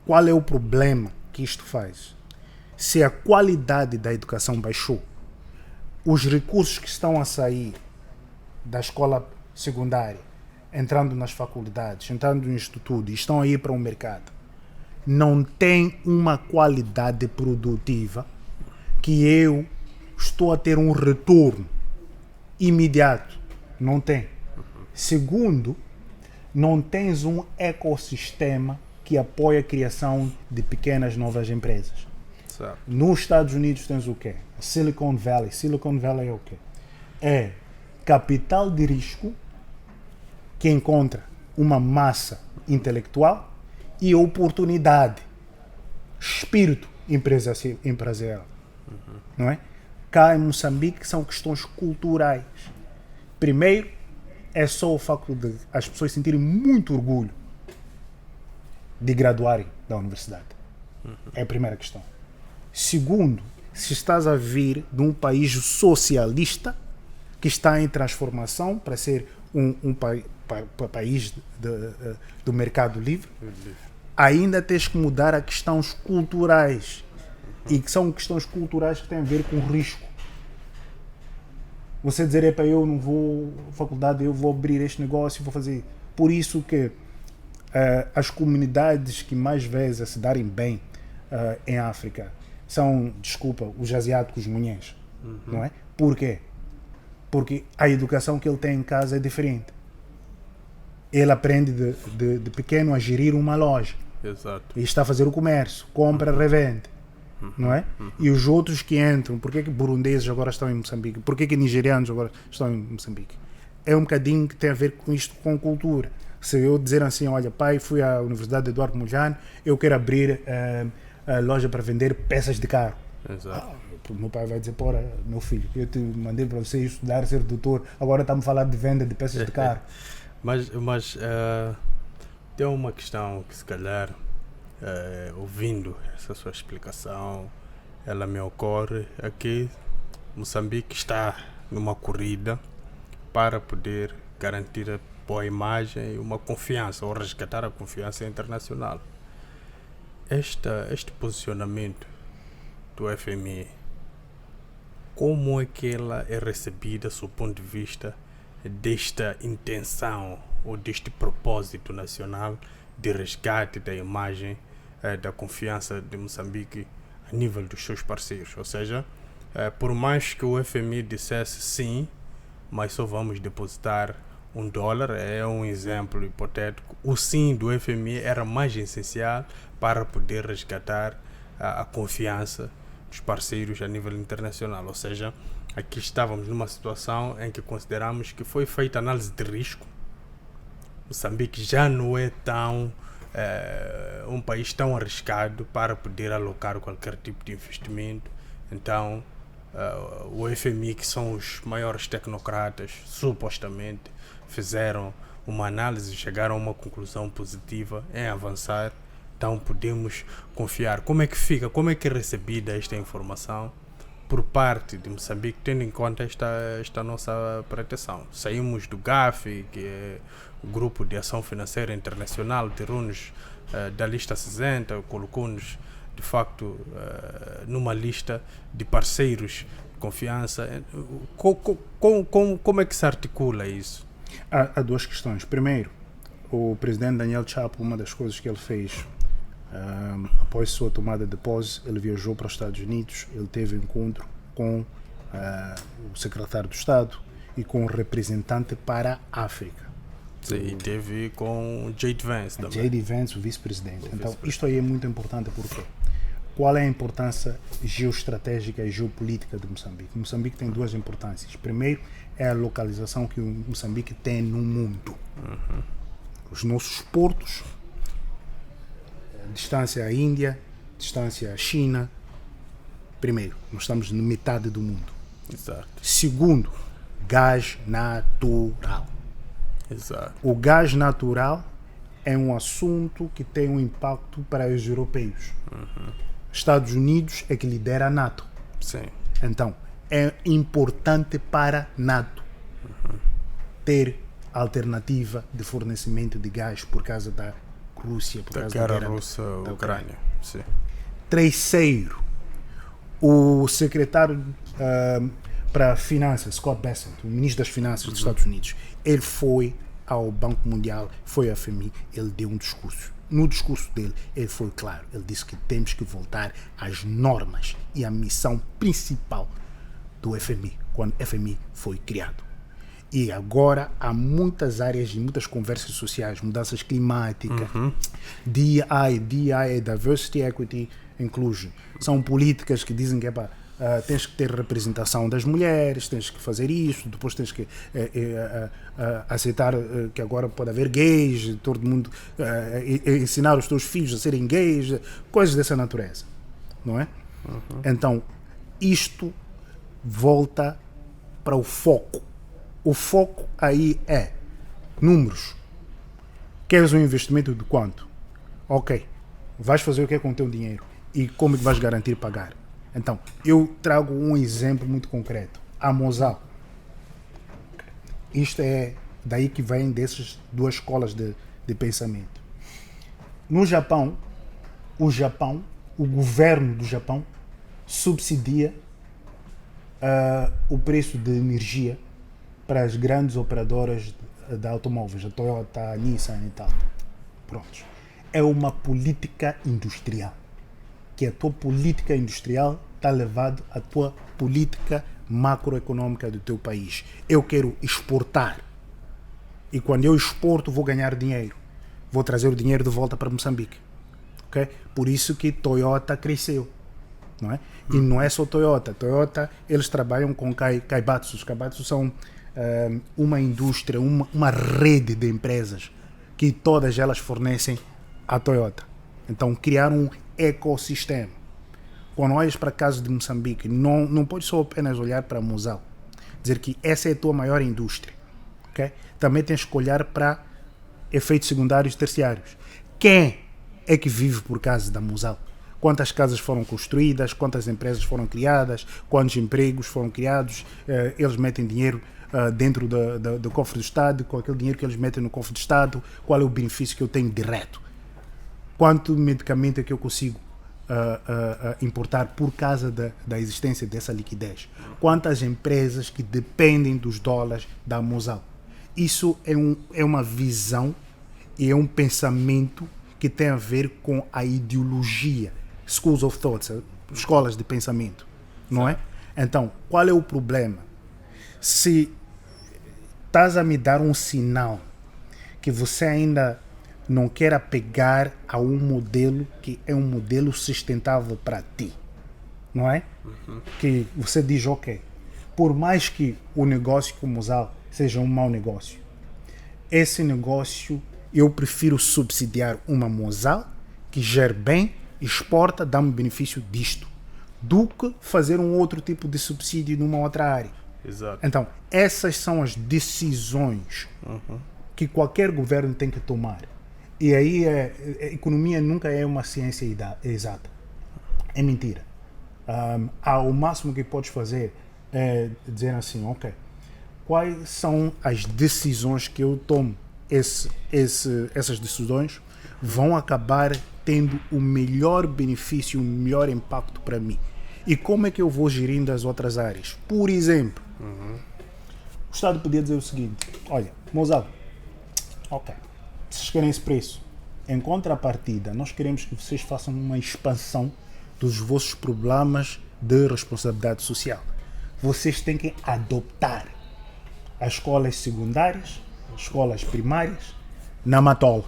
qual é o problema que isto faz? Se a qualidade da educação baixou, os recursos que estão a sair da escola secundária, entrando nas faculdades, entrando no instituto e estão a ir para o mercado, não tem uma qualidade produtiva que eu estou a ter um retorno imediato. Não tem. Segundo, não tens um ecossistema que apoia a criação de pequenas novas empresas. Certo. Nos Estados Unidos tens o quê? Silicon Valley. Silicon Valley é o quê? É capital de risco que encontra uma massa intelectual e oportunidade, espírito empresarial. Não é? Cá em Moçambique são questões culturais. Primeiro, é só o facto de as pessoas sentirem muito orgulho de graduarem da universidade. É a primeira questão. Segundo, se estás a vir de um país socialista que está em transformação para ser um país do mercado livre, ainda tens que mudar as questões culturais. E que são questões culturais que têm a ver com risco. Você dizer, eu não vou à faculdade, eu vou abrir este negócio, vou fazer. Por isso que as comunidades que mais vezes a se darem bem em África são, desculpa, os asiáticos munhãs. Não é? Por quê? Porque a educação que ele tem em casa é diferente. Ele aprende de pequeno a gerir uma loja. Exato. E está a fazer o comércio, compra, revende. Não é? E os outros que entram, por que burundeses agora estão em Moçambique? Por que nigerianos agora estão em Moçambique? É um bocadinho que tem a ver com isto, com cultura. Se eu dizer assim, olha, pai, fui à Universidade de Eduardo Mondlane, eu quero abrir a loja para vender peças de carro. Exato. O meu pai vai dizer, porra, meu filho, eu te mandei para você estudar, ser doutor, agora estamos a falar de venda de peças de carro. Mas tem uma questão que se calhar, ouvindo essa sua explicação, ela me ocorre aqui. Moçambique está numa corrida para poder garantir a boa imagem e uma confiança, ou resgatar a confiança internacional. Este posicionamento do FMI, como é que ela é recebida sob o ponto de vista desta intenção ou deste propósito nacional de resgate da imagem, da confiança de Moçambique a nível dos seus parceiros? Ou seja, por mais que o FMI dissesse sim, mas só vamos depositar $1, é um exemplo hipotético, o sim do FMI era mais essencial para poder resgatar a confiança dos parceiros a nível internacional. Ou seja, aqui estávamos numa situação em que consideramos que foi feita análise de risco. Moçambique já não é tão um país tão arriscado para poder alocar qualquer tipo de investimento. Então, o FMI, que são os maiores tecnocratas, supostamente, fizeram uma análise e chegaram a uma conclusão positiva em avançar. Então podemos confiar. Como é que fica, como é que é recebida esta informação por parte de Moçambique, tendo em conta esta nossa pretensão? Saímos do GAFI, que é o Grupo de Ação Financeira Internacional, tirou-nos da lista cinzenta, colocou-nos de facto numa lista de parceiros de confiança. Como é que se articula isso? Há duas questões. Primeiro, o presidente Daniel Chapo, uma das coisas que ele fez após sua tomada de posse, ele viajou para os Estados Unidos, ele teve encontro com o secretário de Estado e com o representante para a África. Sim, e teve com o J.D. Vance também. J.D. Vance, o vice-presidente. Então, isto aí é muito importante porque qual é a importância geoestratégica e geopolítica de Moçambique? Moçambique tem duas importâncias. Primeiro, é a localização que o Moçambique tem no mundo. Os nossos portos, distância à Índia, distância à China. Primeiro, nós estamos na metade do mundo. Exato. Segundo, gás natural. Exato. O gás natural é um assunto que tem um impacto para os europeus. Estados Unidos é que lidera a NATO. Sim. Então, é importante para a NATO ter alternativa de fornecimento de gás por causa da Rússia, por causa da guerra Russa-Ucrânia. Sim. Terceiro, o secretário para Finanças, Scott Bessent, o ministro das Finanças dos Estados Unidos, ele foi ao Banco Mundial, foi à FMI, ele deu um discurso. No discurso dele, ele foi claro, ele disse que temos que voltar às normas e à missão principal do FMI, quando o FMI foi criado. E agora há muitas áreas e muitas conversas sociais, mudanças climáticas, DEI é Diversity, Equity, Inclusion. São políticas que dizem que tens que ter representação das mulheres, tens que fazer isso, depois tens que aceitar que agora pode haver gays, todo mundo ensinar os teus filhos a serem gays, coisas dessa natureza, não é? Então, isto volta para o foco. O foco aí é números. Queres um investimento de quanto? Ok. Vais fazer o que com o teu dinheiro? E como é que vais garantir pagar? Então, eu trago um exemplo muito concreto. A Mosal. Isto é daí que vem dessas duas escolas de pensamento. No Japão, o governo do Japão subsidia o preço de energia para as grandes operadoras de automóveis, a Toyota, a Nissan e tal. Pronto. É uma política industrial. Que a tua política industrial está levada à tua política macroeconômica do teu país. Eu quero exportar. E quando eu exporto, vou ganhar dinheiro. Vou trazer o dinheiro de volta para Moçambique. Okay? Por isso que Toyota cresceu. Não é? E não é só Toyota. Toyota, eles trabalham com Kaibatsu. Os Kaibatsu são uma indústria, uma rede de empresas que todas elas fornecem à Toyota. Então, criaram um ecossistema. Quando olhas para o caso de Moçambique, não podes só apenas olhar para Mosal, dizer que essa é a tua maior indústria. Okay? Também tens que olhar para efeitos secundários e terciários. Quem é que vive por causa da Mosal? Quantas casas foram construídas, quantas empresas foram criadas, quantos empregos foram criados, eles metem dinheiro dentro do cofre do Estado, com aquele dinheiro que eles metem no cofre do Estado, qual é o benefício que eu tenho direto? Quanto medicamento é que eu consigo importar por causa da existência dessa liquidez? Quantas empresas que dependem dos dólares da Mosal? Isso é uma visão e é um pensamento que tem a ver com a ideologia, schools of thoughts, escolas de pensamento, não é? Então, qual é o problema? Se estás a me dar um sinal que você ainda não quer apegar a um modelo que é um modelo sustentável para ti, não é? Que você diz, ok, por mais que o negócio com o Mosal seja um mau negócio, esse negócio eu prefiro subsidiar uma Mosal que gere bem, exporta, dá-me benefício disto, do que fazer um outro tipo de subsídio numa outra área. Exato. Então, essas são as decisões que qualquer governo tem que tomar. E aí a economia nunca é uma ciência exata. É mentira. O máximo que podes fazer é dizer assim, ok, quais são as decisões que eu tomo? Essas decisões vão acabar tendo o melhor benefício, o melhor impacto para mim. E como é que eu vou gerindo as outras áreas? Por exemplo, o Estado podia dizer o seguinte, olha, Mosal, ok, vocês querem esse preço. Em contrapartida, nós queremos que vocês façam uma expansão dos vossos programas de responsabilidade social. Vocês têm que adoptar as escolas secundárias, as escolas primárias, na Matola.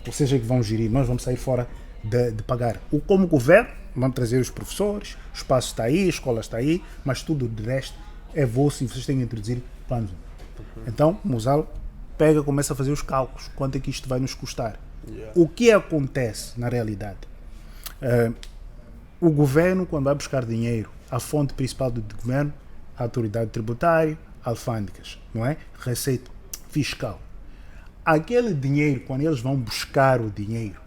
Vocês é que vão gerir, nós vamos sair fora de pagar. Como governo, vamos trazer os professores, o espaço está aí, a escola está aí, mas tudo de resto é vosso e vocês têm que introduzir planos. Então, Mosal pega e começa a fazer os cálculos, quanto é que isto vai nos custar. O que acontece na realidade? O governo, quando vai buscar dinheiro, a fonte principal do governo, a autoridade tributária, alfândegas, não é? Receita fiscal. Aquele dinheiro, quando eles vão buscar o dinheiro,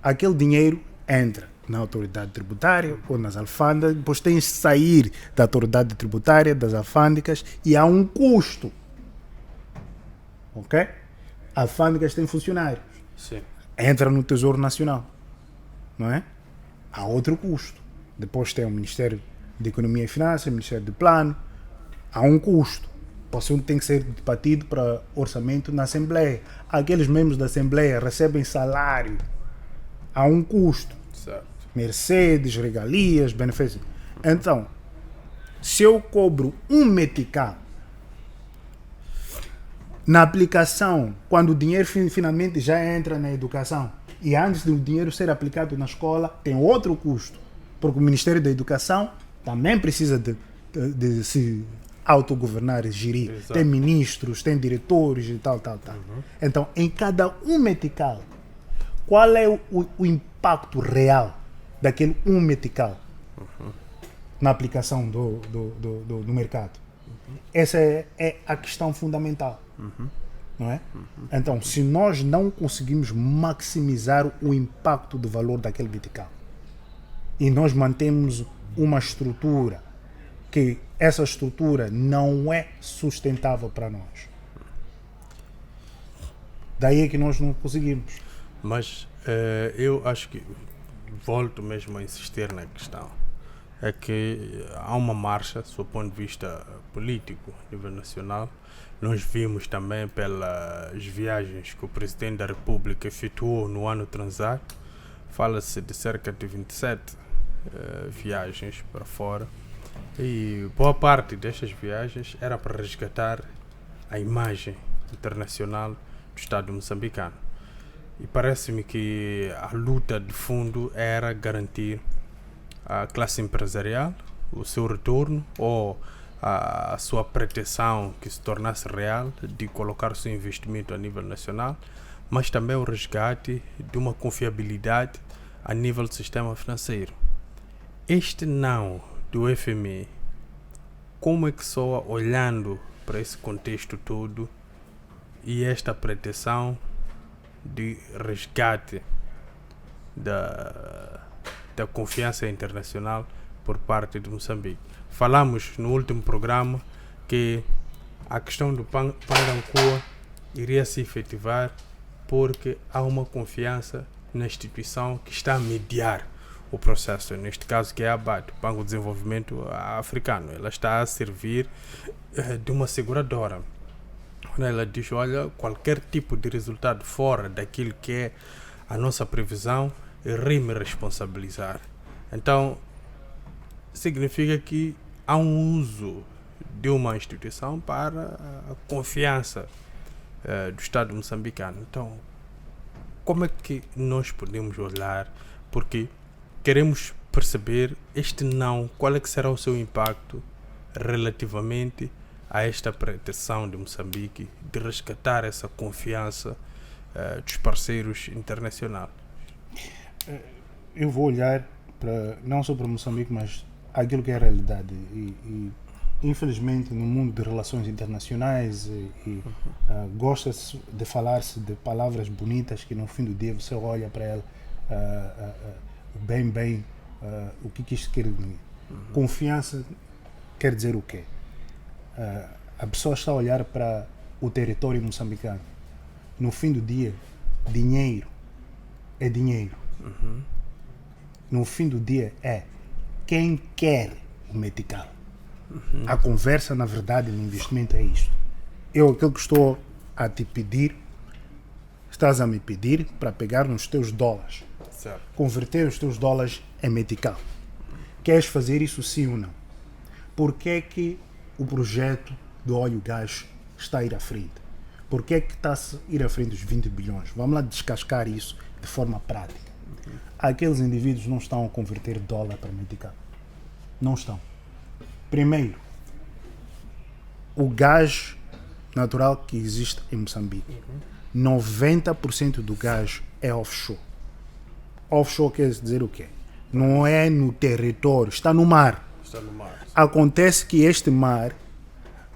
aquele dinheiro entra na autoridade tributária ou nas alfândegas, depois tem que sair da autoridade tributária, das alfândegas, e há um custo. Ok? Alfândegas têm funcionários. Sim. Entra no Tesouro Nacional, não é? Há outro custo. Depois tem o Ministério de Economia e Finanças, o Ministério do Plano. Há um custo. O assunto tem que ser debatido para orçamento na Assembleia. Aqueles membros da Assembleia recebem salário. Há um custo. Certo. Mercedes, regalias, benefícios. Então, se eu cobro um metical na aplicação, quando o dinheiro finalmente já entra na educação, e antes do dinheiro ser aplicado na escola, tem outro custo, porque o Ministério da Educação também precisa de se autogovernar e gerir. Exato. Tem ministros, tem diretores e tal. Então, em cada um metical, qual é o impacto real daquele um metical na aplicação do mercado? Essa é a questão fundamental. Não é? Então, se nós não conseguimos maximizar o impacto do valor daquele metical e nós mantemos uma estrutura que essa estrutura não é sustentável para nós, daí é que nós não conseguimos. Mas eu acho que volto mesmo a insistir na questão. É que há uma marcha, do ponto de vista político, a nível nacional. Nós vimos também pelas viagens que o Presidente da República efetuou no ano transato. Fala-se de cerca de 27 viagens para fora. E boa parte destas viagens era para resgatar a imagem internacional do Estado moçambicano. E parece-me que a luta de fundo era garantir a classe empresarial, o seu retorno ou a sua pretensão que se tornasse real de colocar o seu investimento a nível nacional, mas também o resgate de uma confiabilidade a nível do sistema financeiro. Este não do FMI, como é que soa olhando para esse contexto todo e esta pretensão de resgate da confiança internacional por parte de Moçambique? Falamos no último programa que a questão do Pandancua iria se efetivar porque há uma confiança na instituição que está a mediar o processo, neste caso que é a BAD, o Banco de Desenvolvimento Africano. Ela está a servir de uma seguradora. Ela diz, olha, qualquer tipo de resultado fora daquilo que é a nossa previsão, irei-me responsabilizar. Então, significa que há um uso de uma instituição para a confiança do Estado moçambicano. Então, como é que nós podemos olhar? Porque queremos perceber este não, qual é que será o seu impacto relativamente a esta pretensão de Moçambique de resgatar essa confiança dos parceiros internacionais. Eu vou olhar para, não só para Moçambique, mas aquilo que é a realidade. E infelizmente, no mundo de relações internacionais, gosta-se de falar-se de palavras bonitas que no fim do dia você olha para ela bem o que isto quer dizer. Confiança quer dizer o quê? A pessoa está a olhar para o território moçambicano. No fim do dia, dinheiro é dinheiro. No fim do dia é quem quer o medical. A conversa, na verdade, no investimento é isto. Aquilo que estou a te pedir, estás a me pedir para pegar nos teus dólares, certo, converter os teus dólares em medical. Queres fazer isso sim ou não? Por que é que o projeto do óleo e gás está a ir à frente? Por que é que está a ir à frente dos 20 bilhões? Vamos lá descascar isso de forma prática. Aqueles indivíduos não estão a converter dólar para medical. Não estão. Primeiro, o gás natural que existe em Moçambique. 90% do gás é offshore. Offshore quer dizer o quê? Não é no território, está no mar. Está no mar. Acontece que este mar,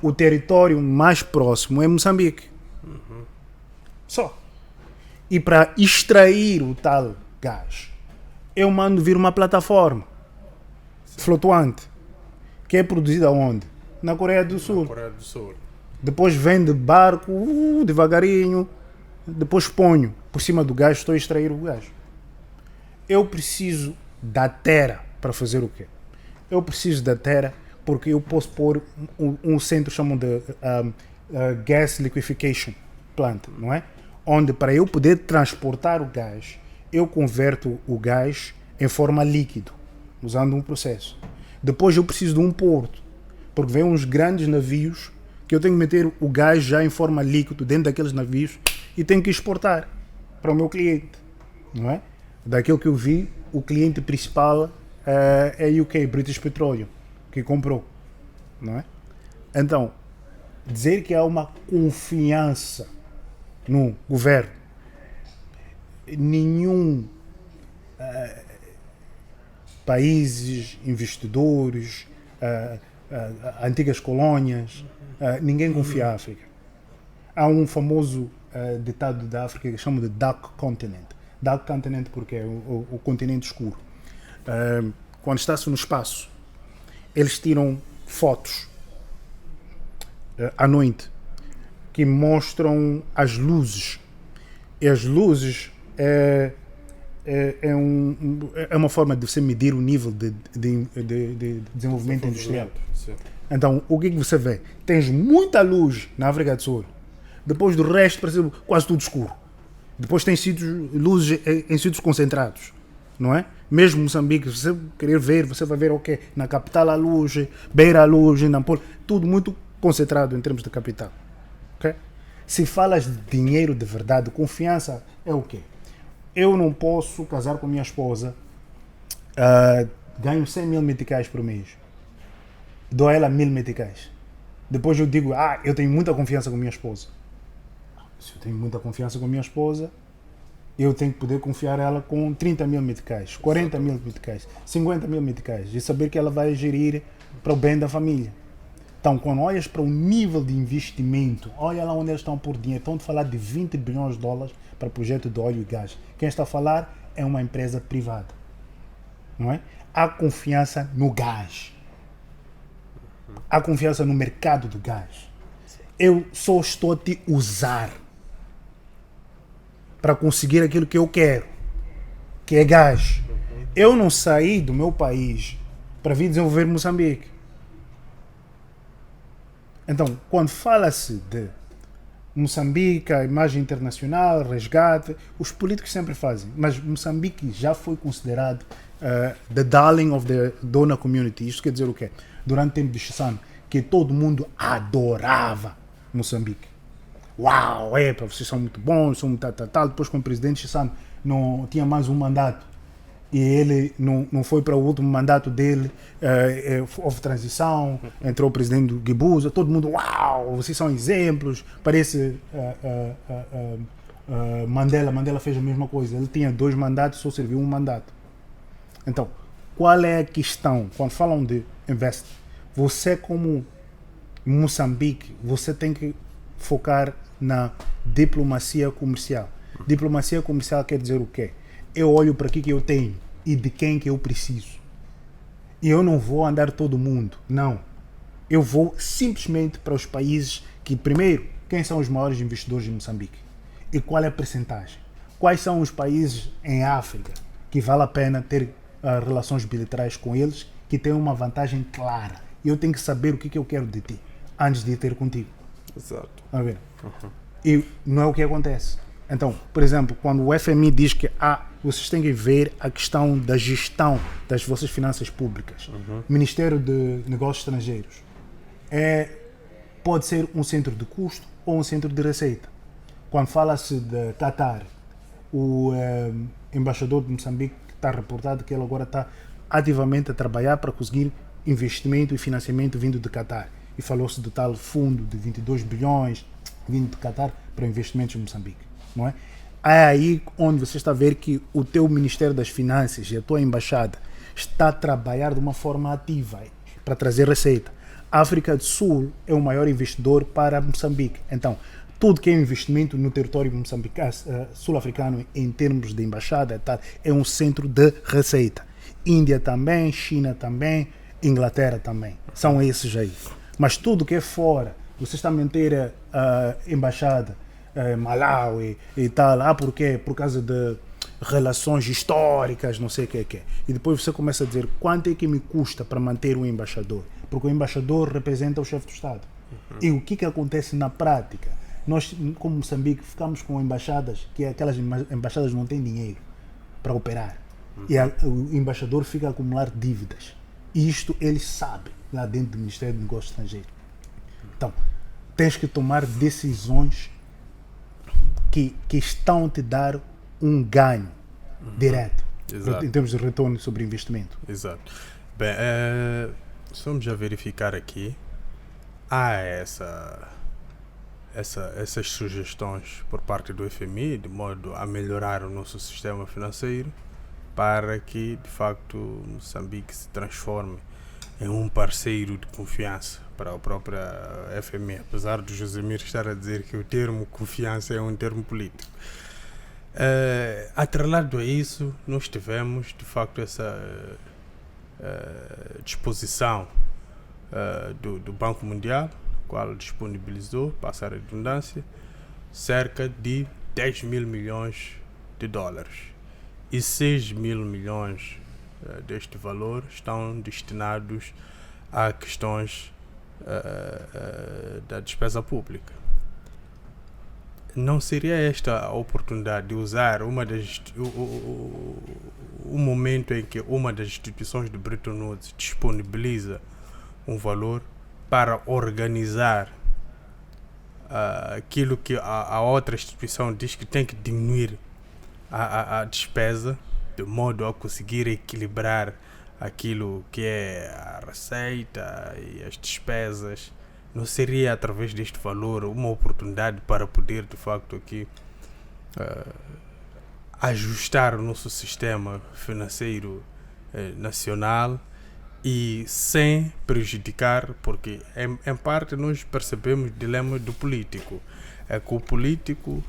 o território mais próximo é Moçambique. Só. E para extrair o tal gás, eu mando vir uma plataforma flutuante, que é produzida onde? Na Coreia do Sul. Coreia do Sul. Depois vem de barco, devagarinho, depois ponho por cima do gás, estou a extrair o gás. Eu preciso da terra para fazer o quê? Eu preciso da terra porque eu posso pôr um centro chamam de Gas Liquefaction Plant, não é? Onde para eu poder transportar o gás, eu converto o gás em forma líquido, usando um processo. Depois eu preciso de um porto, porque vem uns grandes navios que eu tenho que meter o gás já em forma líquido dentro daqueles navios e tenho que exportar para o meu cliente, não é? Daquilo que eu vi, o cliente principal é a UK, British Petroleum, que comprou, não é? Então, dizer que há uma confiança no governo, nenhum países, investidores, antigas colônias, ninguém confia na África. Há um famoso ditado da África que chama de Dark Continent. Dark Continent porque é o continente escuro. Quando está-se no espaço, eles tiram fotos à noite que mostram as luzes. E as luzes é uma forma de você medir o nível de desenvolvimento industrial. Sim. Então, o que é que você vê? Tens muita luz na África do Sul. Depois do resto, parece quase tudo escuro. Depois tem luzes em sítios concentrados, não é? Mesmo Moçambique, se você querer ver, você vai ver o quê? Na capital a luz, Beira a luz, Nampula, tudo muito concentrado em termos de capital. Okay? Se falas de dinheiro de verdade, confiança é o quê? Eu não posso casar com minha esposa, ganho 100 mil meticais por mês, dou a ela 1000 meticais. Depois eu digo, eu tenho muita confiança com minha esposa. Se eu tenho muita confiança com minha esposa, eu tenho que poder confiar ela com 30 mil meticais, 40 mil meticais, 50 mil meticais e saber que ela vai gerir para o bem da família. Então, quando olhas para o nível de investimento, olha lá onde eles estão por dinheiro. Estão a falar de 20 bilhões de dólares para o projeto de óleo e gás. Quem está a falar é uma empresa privada. Não é? Há confiança no gás. Há confiança no mercado do gás. Eu só estou a te usar para conseguir aquilo que eu quero, que é gás. Eu não saí do meu país para vir desenvolver Moçambique. Então, quando fala-se de Moçambique, a imagem internacional, resgate, os políticos sempre fazem, mas Moçambique já foi considerado the darling of the donor community. Isto quer dizer o quê? Durante o tempo de Chissano, que todo mundo adorava Moçambique. Uau, vocês são muito bons, são muito tal. Depois, com o presidente Chissano não tinha mais um mandato, e ele não foi para o último mandato dele, houve transição, entrou o presidente Guebuza, todo mundo, uau, vocês são exemplos, parece Mandela fez a mesma coisa, ele tinha 2 mandatos, só serviu um mandato. Então, qual é a questão? Quando falam de invest, você como Moçambique, você tem que focar na diplomacia comercial. Diplomacia comercial quer dizer o quê? Eu olho para aquilo que eu tenho e de quem que eu preciso. E eu não vou andar todo mundo, não. Eu vou simplesmente para os países que, primeiro, quem são os maiores investidores em Moçambique? E qual é a percentagem? Quais são os países em África que vale a pena ter relações bilaterais com eles, que têm uma vantagem clara? E eu tenho que saber o que eu quero de ti, antes de ter contigo. Exato. A ver? E não é o que acontece. Então, por exemplo, quando o FMI diz que vocês têm que ver a questão da gestão das vossas finanças públicas, Ministério de Negócios Estrangeiros, pode ser um centro de custo ou um centro de receita. Quando fala-se de Qatar, o embaixador de Moçambique está reportado que ele agora está ativamente a trabalhar para conseguir investimento e financiamento vindo de Qatar. E falou-se do tal fundo de 22 bilhões vindo de Qatar para investimentos em Moçambique. Não é? É aí onde você está a ver que o teu Ministério das Finanças e a tua embaixada está a trabalhar de uma forma ativa para trazer receita. A África do Sul é o maior investidor para Moçambique. Então, tudo que é investimento no território sul-africano em termos de embaixada é um centro de receita. Índia também, China também, Inglaterra também. São esses aí. Mas tudo que é fora, você está a manter a embaixada Malawi e tal, por quê? Por causa de relações históricas, não sei o que é. E depois você começa a dizer quanto é que me custa para manter um embaixador, porque o embaixador representa o chefe do Estado. E o que acontece na prática? Nós, como Moçambique, ficamos com embaixadas, que aquelas embaixadas não têm dinheiro para operar. E o embaixador fica a acumular dívidas. E isto eles sabem, lá dentro do Ministério do Negócios Estrangeiros. Então, tens que tomar decisões que estão a te dar um ganho direto, em termos de retorno sobre investimento. Exato. Bem, vamos já verificar aqui. Há essas sugestões por parte do FMI, de modo a melhorar o nosso sistema financeiro, para que, de facto, Moçambique se transforme em um parceiro de confiança para a própria FMI, apesar do Josemir estar a dizer que o termo confiança é um termo político. Atrelado a isso, nós tivemos, de facto, essa disposição do Banco Mundial, qual disponibilizou, passa a redundância, cerca de 10 mil milhões de dólares. E 6 mil milhões deste valor estão destinados a questões da despesa pública. Não seria esta a oportunidade de usar o momento em que uma das instituições de Bretton Woods disponibiliza um valor para organizar aquilo que a outra instituição diz que tem que diminuir a despesa, de modo a conseguir equilibrar aquilo que é a receita e as despesas. Não seria através deste valor uma oportunidade para poder de facto aqui ajustar o nosso sistema financeiro nacional e sem prejudicar, porque em parte nós percebemos o dilema do político, é que o político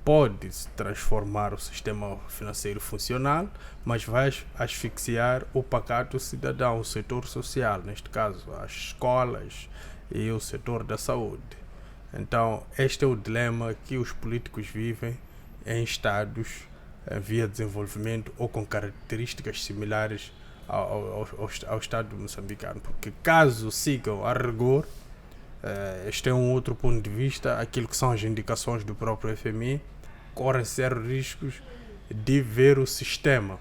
pode transformar o sistema financeiro funcional, mas vai asfixiar o pacato cidadão, o setor social, neste caso as escolas e o setor da saúde. Então este é o dilema que os políticos vivem em estados via desenvolvimento ou com características similares ao Estado moçambicano, porque caso sigam a rigor, este é um outro ponto de vista, aquilo que são as indicações do próprio FMI, correm sérios riscos de ver o sistema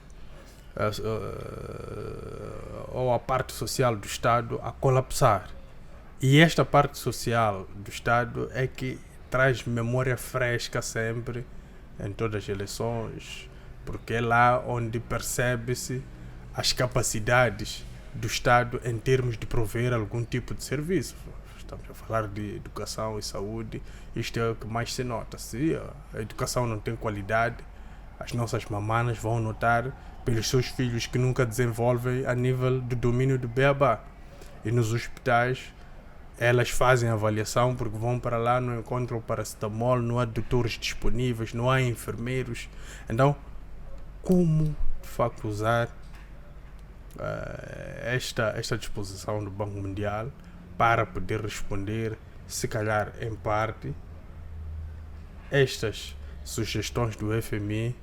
ou a parte social do Estado a colapsar. E esta parte social do Estado é que traz memória fresca sempre em todas as eleições, porque é lá onde percebe-se as capacidades do Estado em termos de prover algum tipo de serviço. Estamos a falar de educação e saúde, isto é o que mais se nota. Se a educação não tem qualidade, as nossas mamanas vão notar pelos seus filhos que nunca desenvolvem a nível do domínio do beabá. E nos hospitais, elas fazem avaliação porque vão para lá, não encontram paracetamol, não há doutores disponíveis, não há enfermeiros. Então, como de facto usar esta disposição do Banco Mundial para poder responder, se calhar em parte, estas sugestões do FMI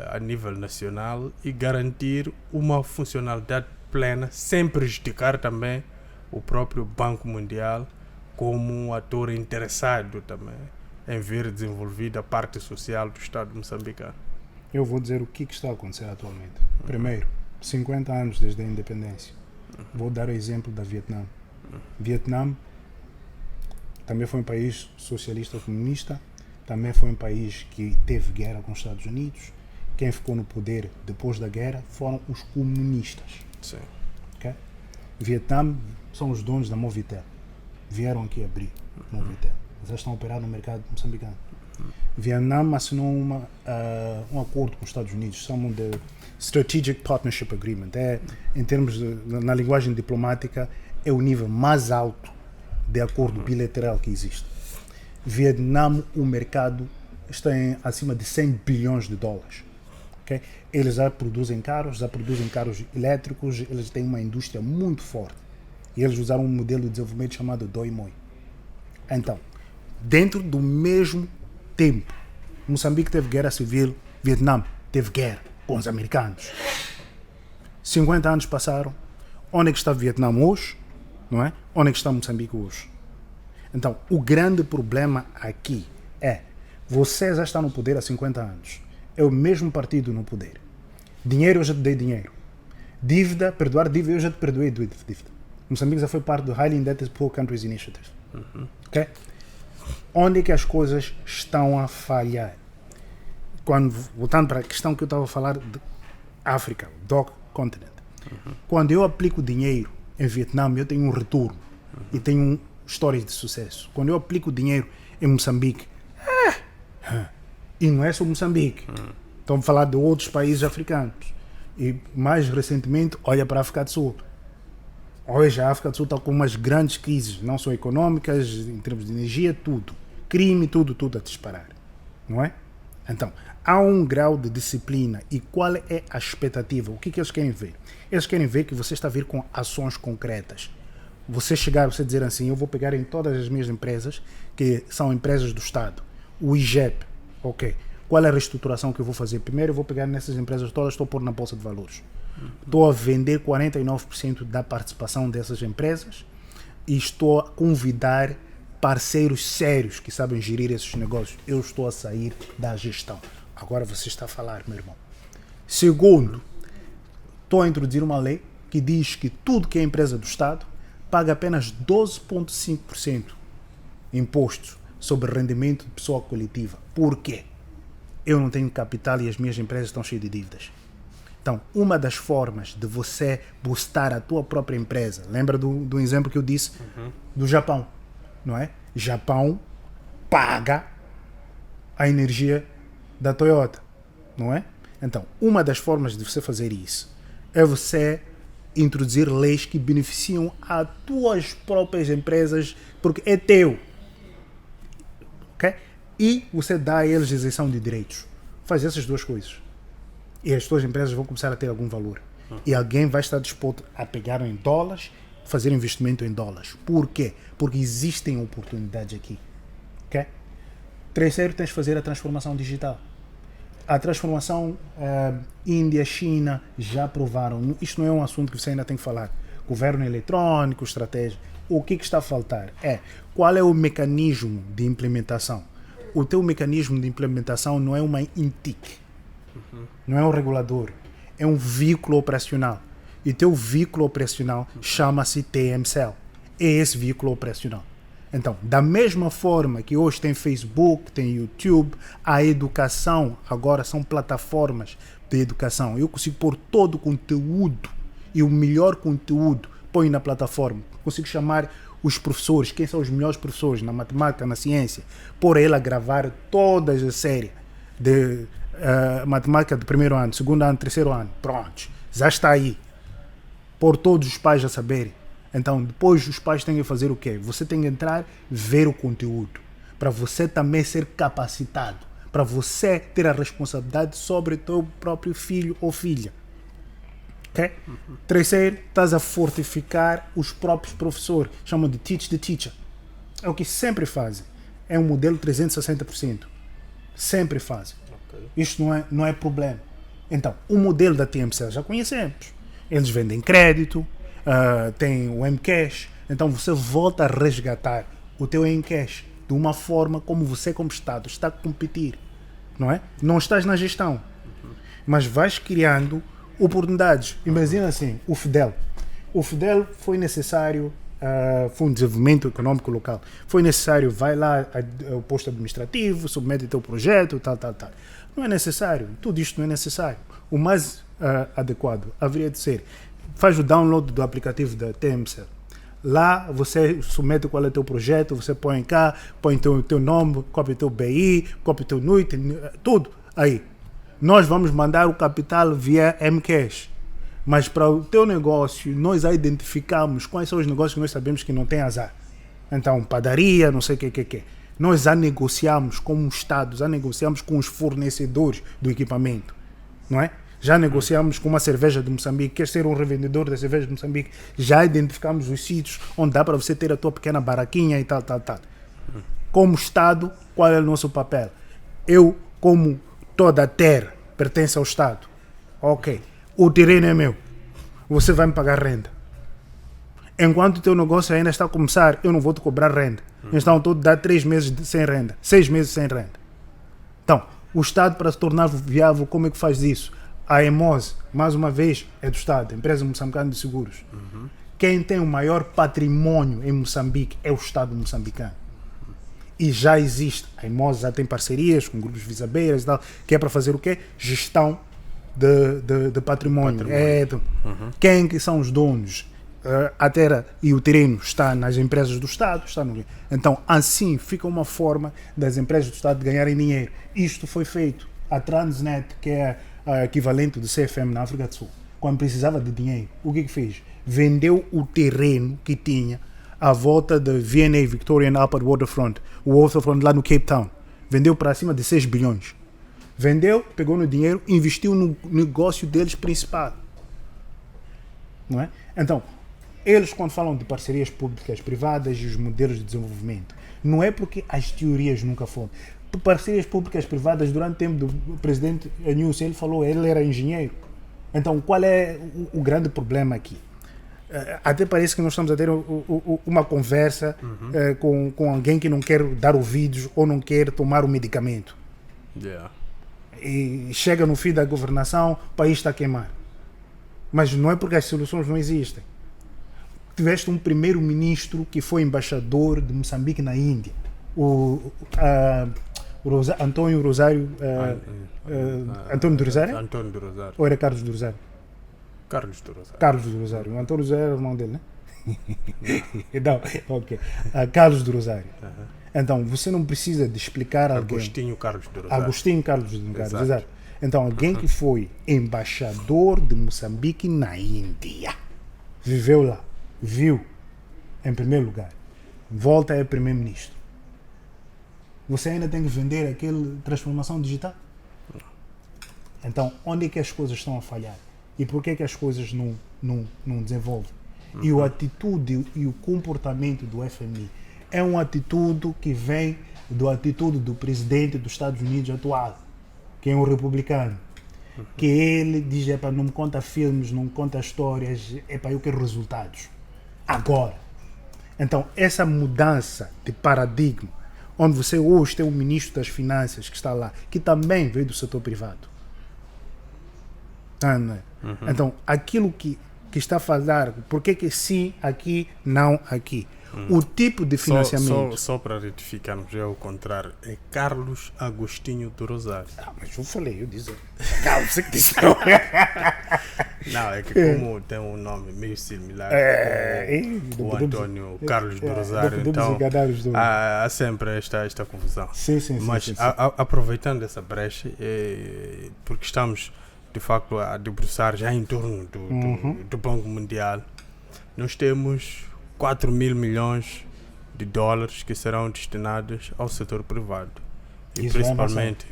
a nível nacional e garantir uma funcionalidade plena, sem prejudicar também o próprio Banco Mundial como um ator interessado também em ver desenvolvida a parte social do Estado moçambicano. Eu vou dizer o que está a acontecer atualmente. Primeiro, 50 anos desde a independência. Vou dar o exemplo da Vietnã. Vietnã também foi um país socialista comunista, também foi um país que teve guerra com os Estados Unidos. Quem ficou no poder depois da guerra foram os comunistas. Sim. Okay? Vietnã são os donos da Movitel. Vieram aqui abrir Movitel. Eles estão a operar no mercado moçambicano. Vietnã assinou um acordo com os Estados Unidos, chamam de Strategic Partnership Agreement. Em termos na linguagem diplomática, é o nível mais alto de acordo bilateral que existe. Vietnã, o mercado está acima de 100 bilhões de dólares. Okay? Eles já produzem carros elétricos, eles têm uma indústria muito forte. E eles usaram um modelo de desenvolvimento chamado Doi Moi. Então, dentro do mesmo tempo, Moçambique teve guerra civil, Vietnã teve guerra com os americanos. 50 anos passaram. Onde é que está Vietnã hoje? Não é? Onde é que está Moçambique hoje? Então, o grande problema aqui é, você já está no poder há 50 anos. É o mesmo partido no poder. Dinheiro, eu já te dei dinheiro. Dívida, perdoar dívida, eu já te perdoei dívida. Moçambique já foi parte do Highly Indebted Poor Countries Initiative. Okay? Onde é que as coisas estão a falhar? Voltando para a questão que eu estava a falar de África, DOC Continent. Quando eu aplico dinheiro em Vietnã, eu tenho um retorno e tenho histórias de sucesso. Quando eu aplico dinheiro em Moçambique, e não é só Moçambique, estamos a falar de outros países africanos. E mais recentemente, olha para a África do Sul. Hoje a África do Sul está com umas grandes crises, não só económicas, em termos de energia, tudo. Crime, tudo a disparar. Não é? Então, há um grau de disciplina. E qual é a expectativa? O que eles querem ver? Eles querem ver que você está a vir com ações concretas. Você dizer assim, eu vou pegar em todas as minhas empresas, que são empresas do Estado, o IGEP, ok. Qual é a reestruturação que eu vou fazer? Primeiro eu vou pegar nessas empresas todas, estou a pôr na Bolsa de Valores. Estou a vender 49% da participação dessas empresas e estou a convidar parceiros sérios que sabem gerir esses negócios. Eu estou a sair da gestão. Agora você está a falar, meu irmão. Segundo, estou a introduzir uma lei que diz que tudo que é empresa do Estado paga apenas 12,5% imposto sobre rendimento de pessoa coletiva. Por quê? Eu não tenho capital e as minhas empresas estão cheias de dívidas. Então, uma das formas de você boostar a tua própria empresa, lembra do exemplo que eu disse do Japão, não é? Japão paga a energia da Toyota, não é? Então, uma das formas de você fazer isso é você introduzir leis que beneficiam as tuas próprias empresas, porque é teu. Okay? E você dá a eles isenção de direitos. Faz essas duas coisas. E as tuas empresas vão começar a ter algum valor. E alguém vai estar disposto a pegar em dólares, fazer investimento em dólares. Por quê? Porque existem oportunidades aqui. Okay? Terceiro, tens de fazer a transformação digital. A transformação Índia, China já provaram. Isto não é um assunto que você ainda tem que falar. Governo eletrônico, estratégia. O que está a faltar é qual é o mecanismo de implementação. O teu mecanismo de implementação não é uma INTIC, não é um regulador, é um veículo operacional. E teu veículo operacional chama-se TMCell. É esse veículo operacional. Então, da mesma forma que hoje tem Facebook, tem YouTube, a educação agora são plataformas de educação. Eu consigo pôr todo o conteúdo e o melhor conteúdo põe na plataforma. Consigo chamar os professores, quem são os melhores professores na matemática, na ciência, por ele a gravar todas as séries de matemática do primeiro ano, segundo ano, terceiro ano. Pronto, já está aí. Por todos os pais a saberem. Então, depois os pais têm que fazer o quê? Você tem que entrar, ver o conteúdo, para você também ser capacitado, para você ter a responsabilidade sobre o teu próprio filho ou filha. Okay? Terceiro, estás a fortificar os próprios professores. Chamam de teach the teacher. É o que sempre fazem. É um modelo 360%. Sempre fazem. Okay. Isto não é problema. Então, o modelo da TMCell já conhecemos. Eles vendem crédito, tem o Mcash. Então, você volta a resgatar o teu Mcash de uma forma como você, como Estado, está a competir. Não é? Não estás na gestão, mas vais criando oportunidades. Imagina assim, o Fidel. O Fidel foi necessário, foi um desenvolvimento econômico local. Foi necessário, vai lá ao posto administrativo, submete o teu projeto, tal. Não é necessário. Tudo isto não é necessário. O mais adequado haveria de ser, faz o download do aplicativo da TMCell. Lá você submete qual é o teu projeto, você põe cá, põe o teu nome, copia o teu BI, copia o teu NUIT, tudo aí. Nós vamos mandar o capital via Mcash. Mas para o teu negócio, nós já identificamos quais são os negócios que nós sabemos que não tem azar. Então, padaria, não sei o que. Nós já negociamos como Estado, já negociamos com os fornecedores do equipamento. Não é? Já negociamos com uma cerveja de Moçambique, quer ser um revendedor da cerveja de Moçambique, já identificamos os sítios onde dá para você ter a tua pequena baraquinha e tal. Como Estado, qual é o nosso papel? Eu, como toda a terra pertence ao Estado. Ok. O terreno é meu. Você vai me pagar renda. Enquanto o teu negócio ainda está a começar, eu não vou te cobrar renda. Então, estou a dar 3 meses sem renda. 6 meses sem renda. Então, o Estado, para se tornar viável, como é que faz isso? A EMOSE, mais uma vez, é do Estado, a Empresa Moçambicana de Seguros. Quem tem o maior patrimônio em Moçambique é o Estado moçambicano. E já existe, a EMOSE já tem parcerias com grupos visabeiras e tal, que é para fazer o quê? Gestão de patrimônio. Quem que são os donos? A terra e o terreno está nas empresas do Estado. Então, assim, fica uma forma das empresas do Estado ganharem dinheiro. Isto foi feito. A Transnet, que é a equivalente do CFM na África do Sul, quando precisava de dinheiro, o que fez? Vendeu o terreno que tinha à volta da VNA, Victorian Upper Waterfront, o Waterfront lá no Cape Town. Vendeu para cima de 6 bilhões. Vendeu, pegou no dinheiro, investiu no negócio deles principal. Não é? Então, eles quando falam de parcerias públicas, privadas e os modelos de desenvolvimento, não é porque as teorias nunca foram. Parcerias públicas privadas, durante o tempo do presidente Nilson, ele falou, ele era engenheiro. Então, qual é o grande problema aqui? Até parece que nós estamos a ter uma conversa com alguém que não quer dar ouvidos ou não quer tomar o medicamento. E chega no fim da governação, o país está a queimar. Mas não é porque as soluções não existem. tiveste um primeiro-ministro que foi embaixador de Moçambique na Índia, Antônio Rosário. Antônio do Rosário? Antônio do Rosário. Ou era Carlos do Rosário? Carlos do Rosário. Carlos do Rosário. O Antônio Rosário era o irmão dele, né? Não, ok. Carlos do Rosário. Então, você não precisa de explicar a alguém. Agostinho Carlos do Rosário. Agostinho Carlos do Rosário, exato. Então, alguém que foi embaixador de Moçambique na Índia, viveu lá, viu, em primeiro lugar, volta é primeiro-ministro. Você ainda tem que vender aquela transformação digital? Então, onde é que as coisas estão a falhar? E por que é que as coisas não desenvolvem? E a atitude e o comportamento do FMI é uma atitude que vem da atitude do presidente dos Estados Unidos atual, que é um republicano, que ele diz, não me conta filmes, não me conta histórias, eu quero resultados. Agora. Então, essa mudança de paradigma, onde você hoje tem um ministro das Finanças que está lá, que também veio do setor privado. Então, aquilo que está a falar, por que sim aqui, não aqui? O tipo de financiamento. Só para retificarmos, é o contrário. É Carlos Agostinho do Rosário. Mas eu falei, eu disse. Carlos, você que disse. Não, é que como tem um nome meio similar, o Antônio Carlos do Rosário, então há sempre esta confusão. Sim. Mas aproveitando essa brecha, porque estamos de facto a debruçar já em torno do Banco Mundial, nós temos 4 mil milhões de dólares que serão destinados ao setor privado. E isso principalmente,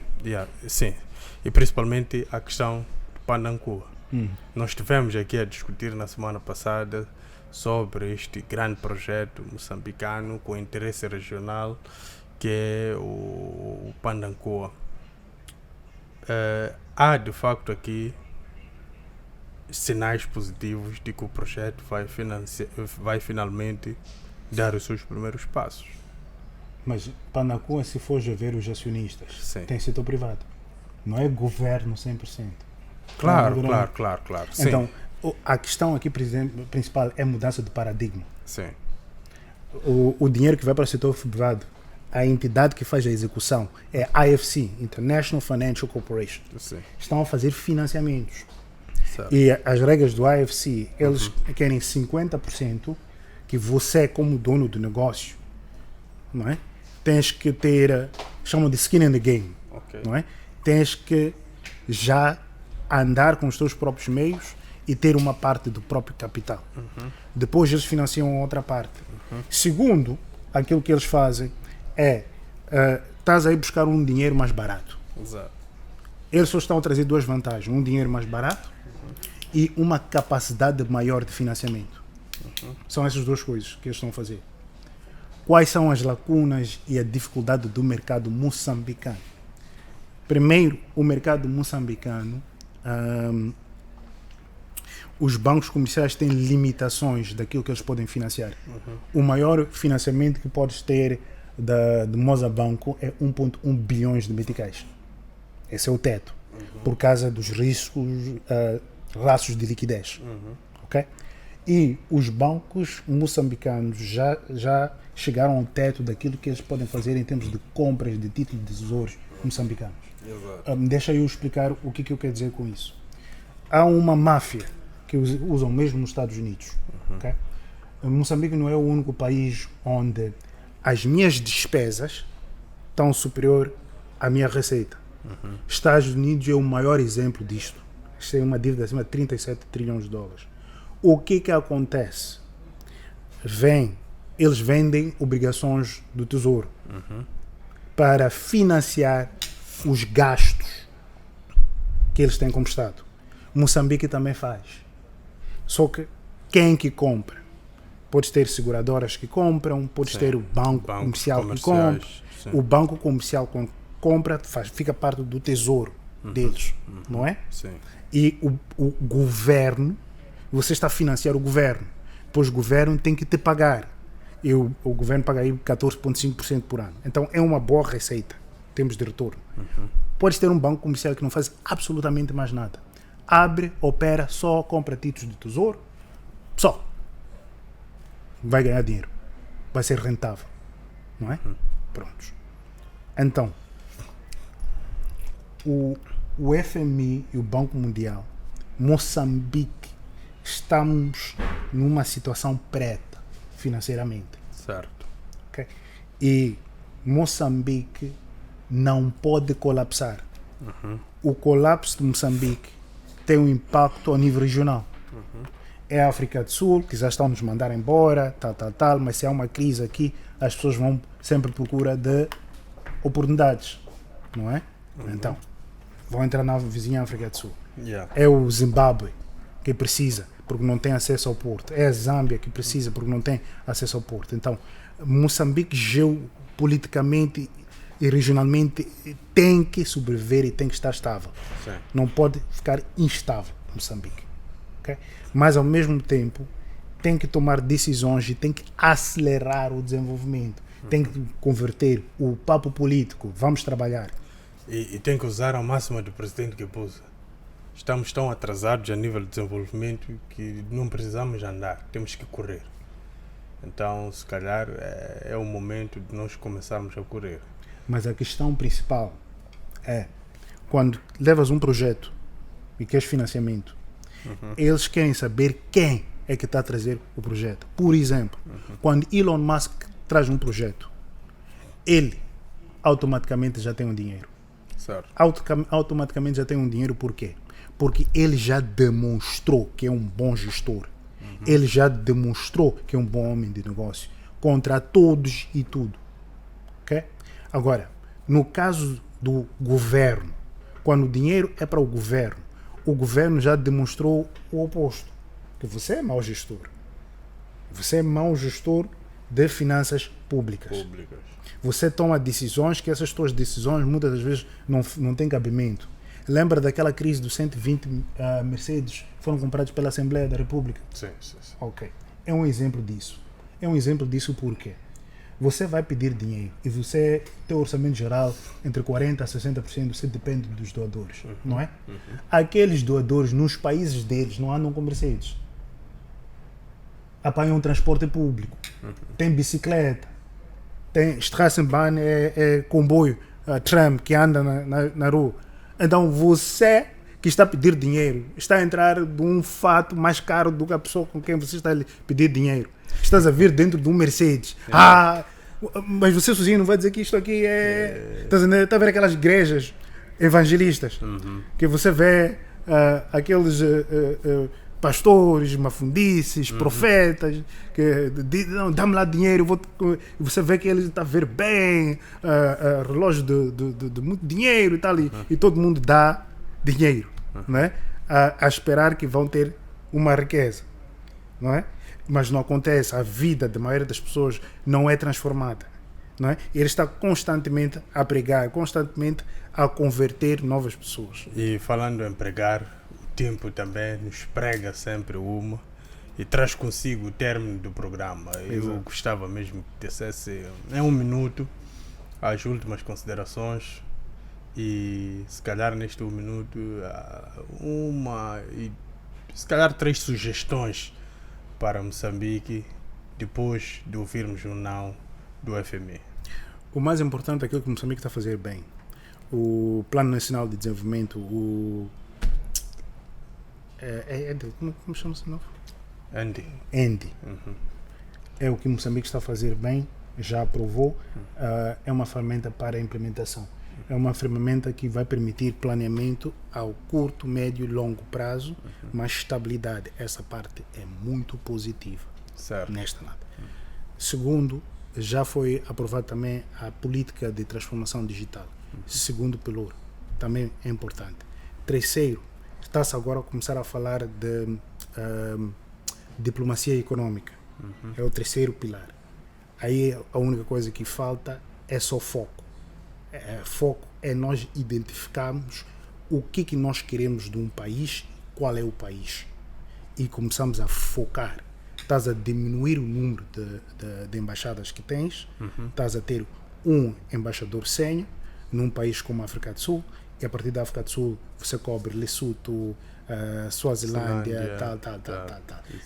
e principalmente a questão de Pandancua. Nós estivemos aqui a discutir na semana passada sobre este grande projeto moçambicano com interesse regional, que é o Pandancua. Há de facto aqui sinais positivos de que o projeto vai finalmente dar os seus primeiros passos. Mas Pandancua, se for ver os acionistas, tem setor privado. Não é governo 100%. Claro. Sim. Então, a questão aqui principal é mudança de paradigma. Sim. O dinheiro que vai para o setor privado, a entidade que faz a execução é a IFC, International Financial Corporation. Sim. Estão a fazer financiamentos. Certo. E as regras do IFC, eles querem 50% que você, como dono do negócio, não é? Tens que ter, chamam de skin in the game, não é? Tens que já andar com os teus próprios meios e ter uma parte do próprio capital. Depois eles financiam a outra parte. Segundo, aquilo que eles fazem é, estás aí buscar um dinheiro mais barato. Exato. Eles só estão a trazer duas vantagens, um dinheiro mais barato e uma capacidade maior de financiamento. São essas duas coisas que eles estão a fazer. Quais são as lacunas e a dificuldade do mercado moçambicano? Primeiro, o mercado moçambicano, os bancos comerciais têm limitações daquilo que eles podem financiar. O maior financiamento que podes ter de Moçambique é 1,1 bilhões de meticais. Esse é o teto, por causa dos riscos, laços de liquidez. Okay? E os bancos moçambicanos já chegaram ao teto daquilo que eles podem fazer em termos de compras de títulos de tesouros moçambicanos. Deixa eu explicar o que eu quero dizer com isso. Há uma máfia que usam mesmo nos Estados Unidos. Okay? Moçambique não é o único país onde as minhas despesas estão superior à minha receita. Estados Unidos é o maior exemplo disto. Isto é uma dívida acima de 37 trilhões de dólares. O que acontece? Eles vendem obrigações do Tesouro para financiar os gastos que eles têm como Estado. Moçambique também faz. Só que quem que compra? Podes ter seguradoras que compram, podes ter o banco comercial que compra. Sim. O banco comercial quando compra fica parte do tesouro deles, não é? Sim. E o governo, você está a financiar o governo, pois o governo tem que te pagar. E o governo paga aí 14,5% por ano. Então é uma boa receita, temos de retorno. Podes ter um banco comercial que não faz absolutamente mais nada. Abre, opera, só compra títulos de tesouro, só. vai ganhar dinheiro, vai ser rentável, não é? Prontos. Então, o FMI e o Banco Mundial, Moçambique, estamos numa situação preta financeiramente. Certo. Okay? E Moçambique não pode colapsar. O colapso de Moçambique tem um impacto a nível regional. É a África do Sul, que já estão nos mandar embora, tal, mas se há uma crise aqui, as pessoas vão sempre à procura de oportunidades, não é? Então, vão entrar na vizinha África do Sul. Yeah. É o Zimbábue que precisa, porque não tem acesso ao porto. É a Zâmbia que precisa, porque não tem acesso ao porto. Então, Moçambique, geopoliticamente e regionalmente, tem que sobreviver e tem que estar estável. Sim. Não pode ficar instável, Moçambique. Okay? Mas, ao mesmo tempo, tem que tomar decisões e tem que acelerar o desenvolvimento. Tem que converter o papo político. Vamos trabalhar. E tem que usar ao máximo do presidente que pôs. Estamos tão atrasados a nível de desenvolvimento que não precisamos andar, temos que correr. Então, se calhar, é o momento de nós começarmos a correr. Mas a questão principal é, quando levas um projeto e queres financiamento, eles querem saber quem é que está a trazer o projeto. Por exemplo, quando Elon Musk traz um projeto, ele automaticamente já tem um dinheiro. Certo. Automaticamente já tem um dinheiro, por quê? Porque ele já demonstrou que é um bom gestor. Ele já demonstrou que é um bom homem de negócio contra todos e tudo. Okay? Agora, no caso do governo, quando o dinheiro é para o governo já demonstrou o oposto, que você é mau gestor. Você é mau gestor de finanças públicas. Você toma decisões que essas suas decisões muitas das vezes não têm cabimento. Lembra daquela crise dos 120 Mercedes que foram comprados pela Assembleia da República? Sim. Ok. É um exemplo disso. É um exemplo disso porque você vai pedir dinheiro e você tem o orçamento geral entre 40% a 60%, você depende dos doadores, não é? Aqueles doadores nos países deles não andam com Mercedes. Apanham um transporte público, tem bicicleta, tem Straßenbahn, é comboio, tram que anda na rua. Então você que está a pedir dinheiro está a entrar de um fato mais caro do que a pessoa com quem você está a pedir dinheiro. Estás a vir dentro de um Mercedes. Mas você sozinho não vai dizer que isto aqui é... Está a ver aquelas igrejas evangelistas que você vê aqueles pastores, mafundices, profetas que não, dá-me lá dinheiro, você vê que ele está a ver bem, relógio de muito dinheiro e tal, e todo mundo dá dinheiro, não é? A esperar que vão ter uma riqueza, não é? Mas não acontece, a vida da maioria das pessoas não é transformada, não é? Ele está constantemente a pregar, constantemente a converter novas pessoas. E falando em pregar, o tempo também nos prega sempre uma e traz consigo o término do programa. Eu gostava mesmo que dissesse em 1 minuto as últimas considerações e se calhar neste 1 minuto se calhar 3 sugestões para Moçambique depois de ouvirmos o não do FMI. O mais importante é aquilo que Moçambique está a fazer bem. O Plano Nacional de Desenvolvimento, como chama-se de novo? ENDI. É o que Moçambique está a fazer bem, já aprovou, é uma ferramenta para a implementação. É uma ferramenta que vai permitir planeamento ao curto, médio e longo prazo, mas estabilidade. Essa parte é muito positiva nesta nada. Segundo, já foi aprovada também a política de transformação digital. Segundo pilar, também é importante. Terceiro, está-se agora a começar a falar de diplomacia econômica. É o terceiro pilar. Aí a única coisa que falta é só foco. Foco é nós identificarmos o que nós queremos de um país, qual é o país. E começamos a focar. Estás a diminuir o número de embaixadas que tens, estás a ter um embaixador sênior num país como a África do Sul E a partir da África do Sul você cobre Lesotho, Suazilândia, tal.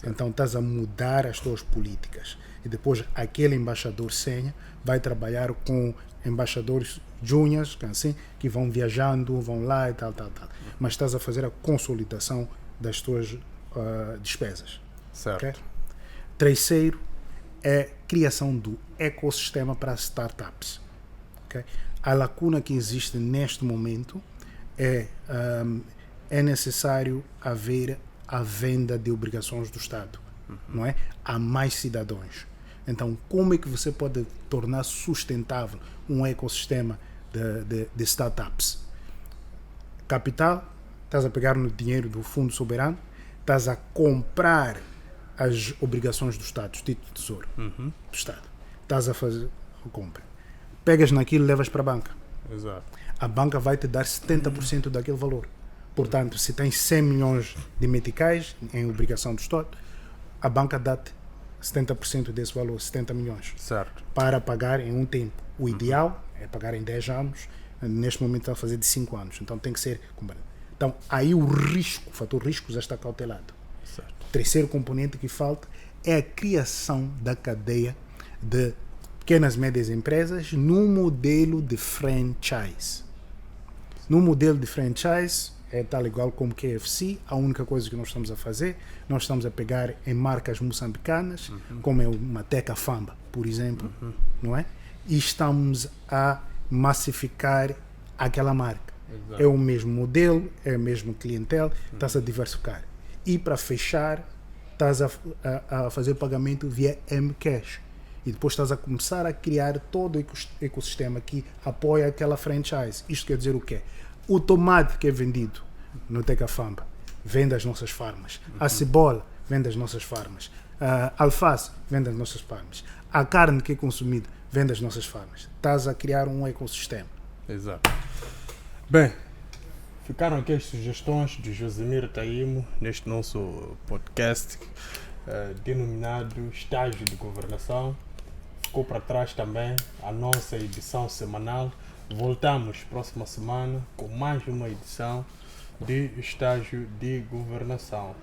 Então estás a mudar as tuas políticas. E depois aquele embaixador sênior vai trabalhar com embaixadores júniores, assim, que vão viajando, vão lá e tal. Mas estás a fazer a consolidação das tuas despesas. Certo. Okay? Terceiro é criação do ecossistema para startups. Okay? A lacuna que existe neste momento é necessário haver a venda de obrigações do Estado, não é? A mais cidadãos. Então, como é que você pode tornar sustentável um ecossistema de startups? Capital, estás a pegar no dinheiro do Fundo Soberano, estás a comprar as obrigações do Estado, os títulos de tesouro do Estado. Estás a fazer a compra. Pegas naquilo e levas para a banca. Exato. A banca vai te dar 70% daquele valor. Portanto, se tens 100 milhões de meticais em obrigação do Estado, a banca dá-te 70% desse valor, 70 milhões. Certo. Para pagar em um tempo. O ideal é pagar em 10 anos, neste momento está a fazer de 5 anos. Então tem que ser... Então, aí o risco, o fator risco já está cautelado. Certo. O terceiro componente que falta é a criação da cadeia de pequenas e médias empresas no modelo de franchise. No modelo de franchise, é tal igual como KFC, a única coisa que nós estamos a fazer, nós estamos a pegar em marcas moçambicanas, como é uma Teca Famba, por exemplo, não é? E estamos a massificar aquela marca. Exato. É o mesmo modelo, é o mesmo clientela, estás a diversificar. E para fechar, estás a fazer pagamento via M-Cash. E depois estás a começar a criar todo o ecossistema que apoia aquela franchise. Isto quer dizer o quê? O tomate que é vendido no Teca Famba vende as nossas farmas. A cebola vende as nossas farmas. A alface vende as nossas farmas. A carne que é consumida vende as nossas farmas. Estás a criar um ecossistema. Exato. Bem, ficaram aqui as sugestões de Josemir Taimo neste nosso podcast denominado Estágio de Governação. Ficou para trás também a nossa edição semanal. Voltamos próxima semana com mais uma edição de Estágio de Governação.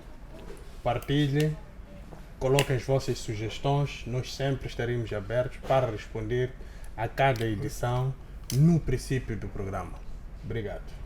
Partilhem, coloquem as vossas sugestões, nós sempre estaremos abertos para responder a cada edição no princípio do programa. Obrigado.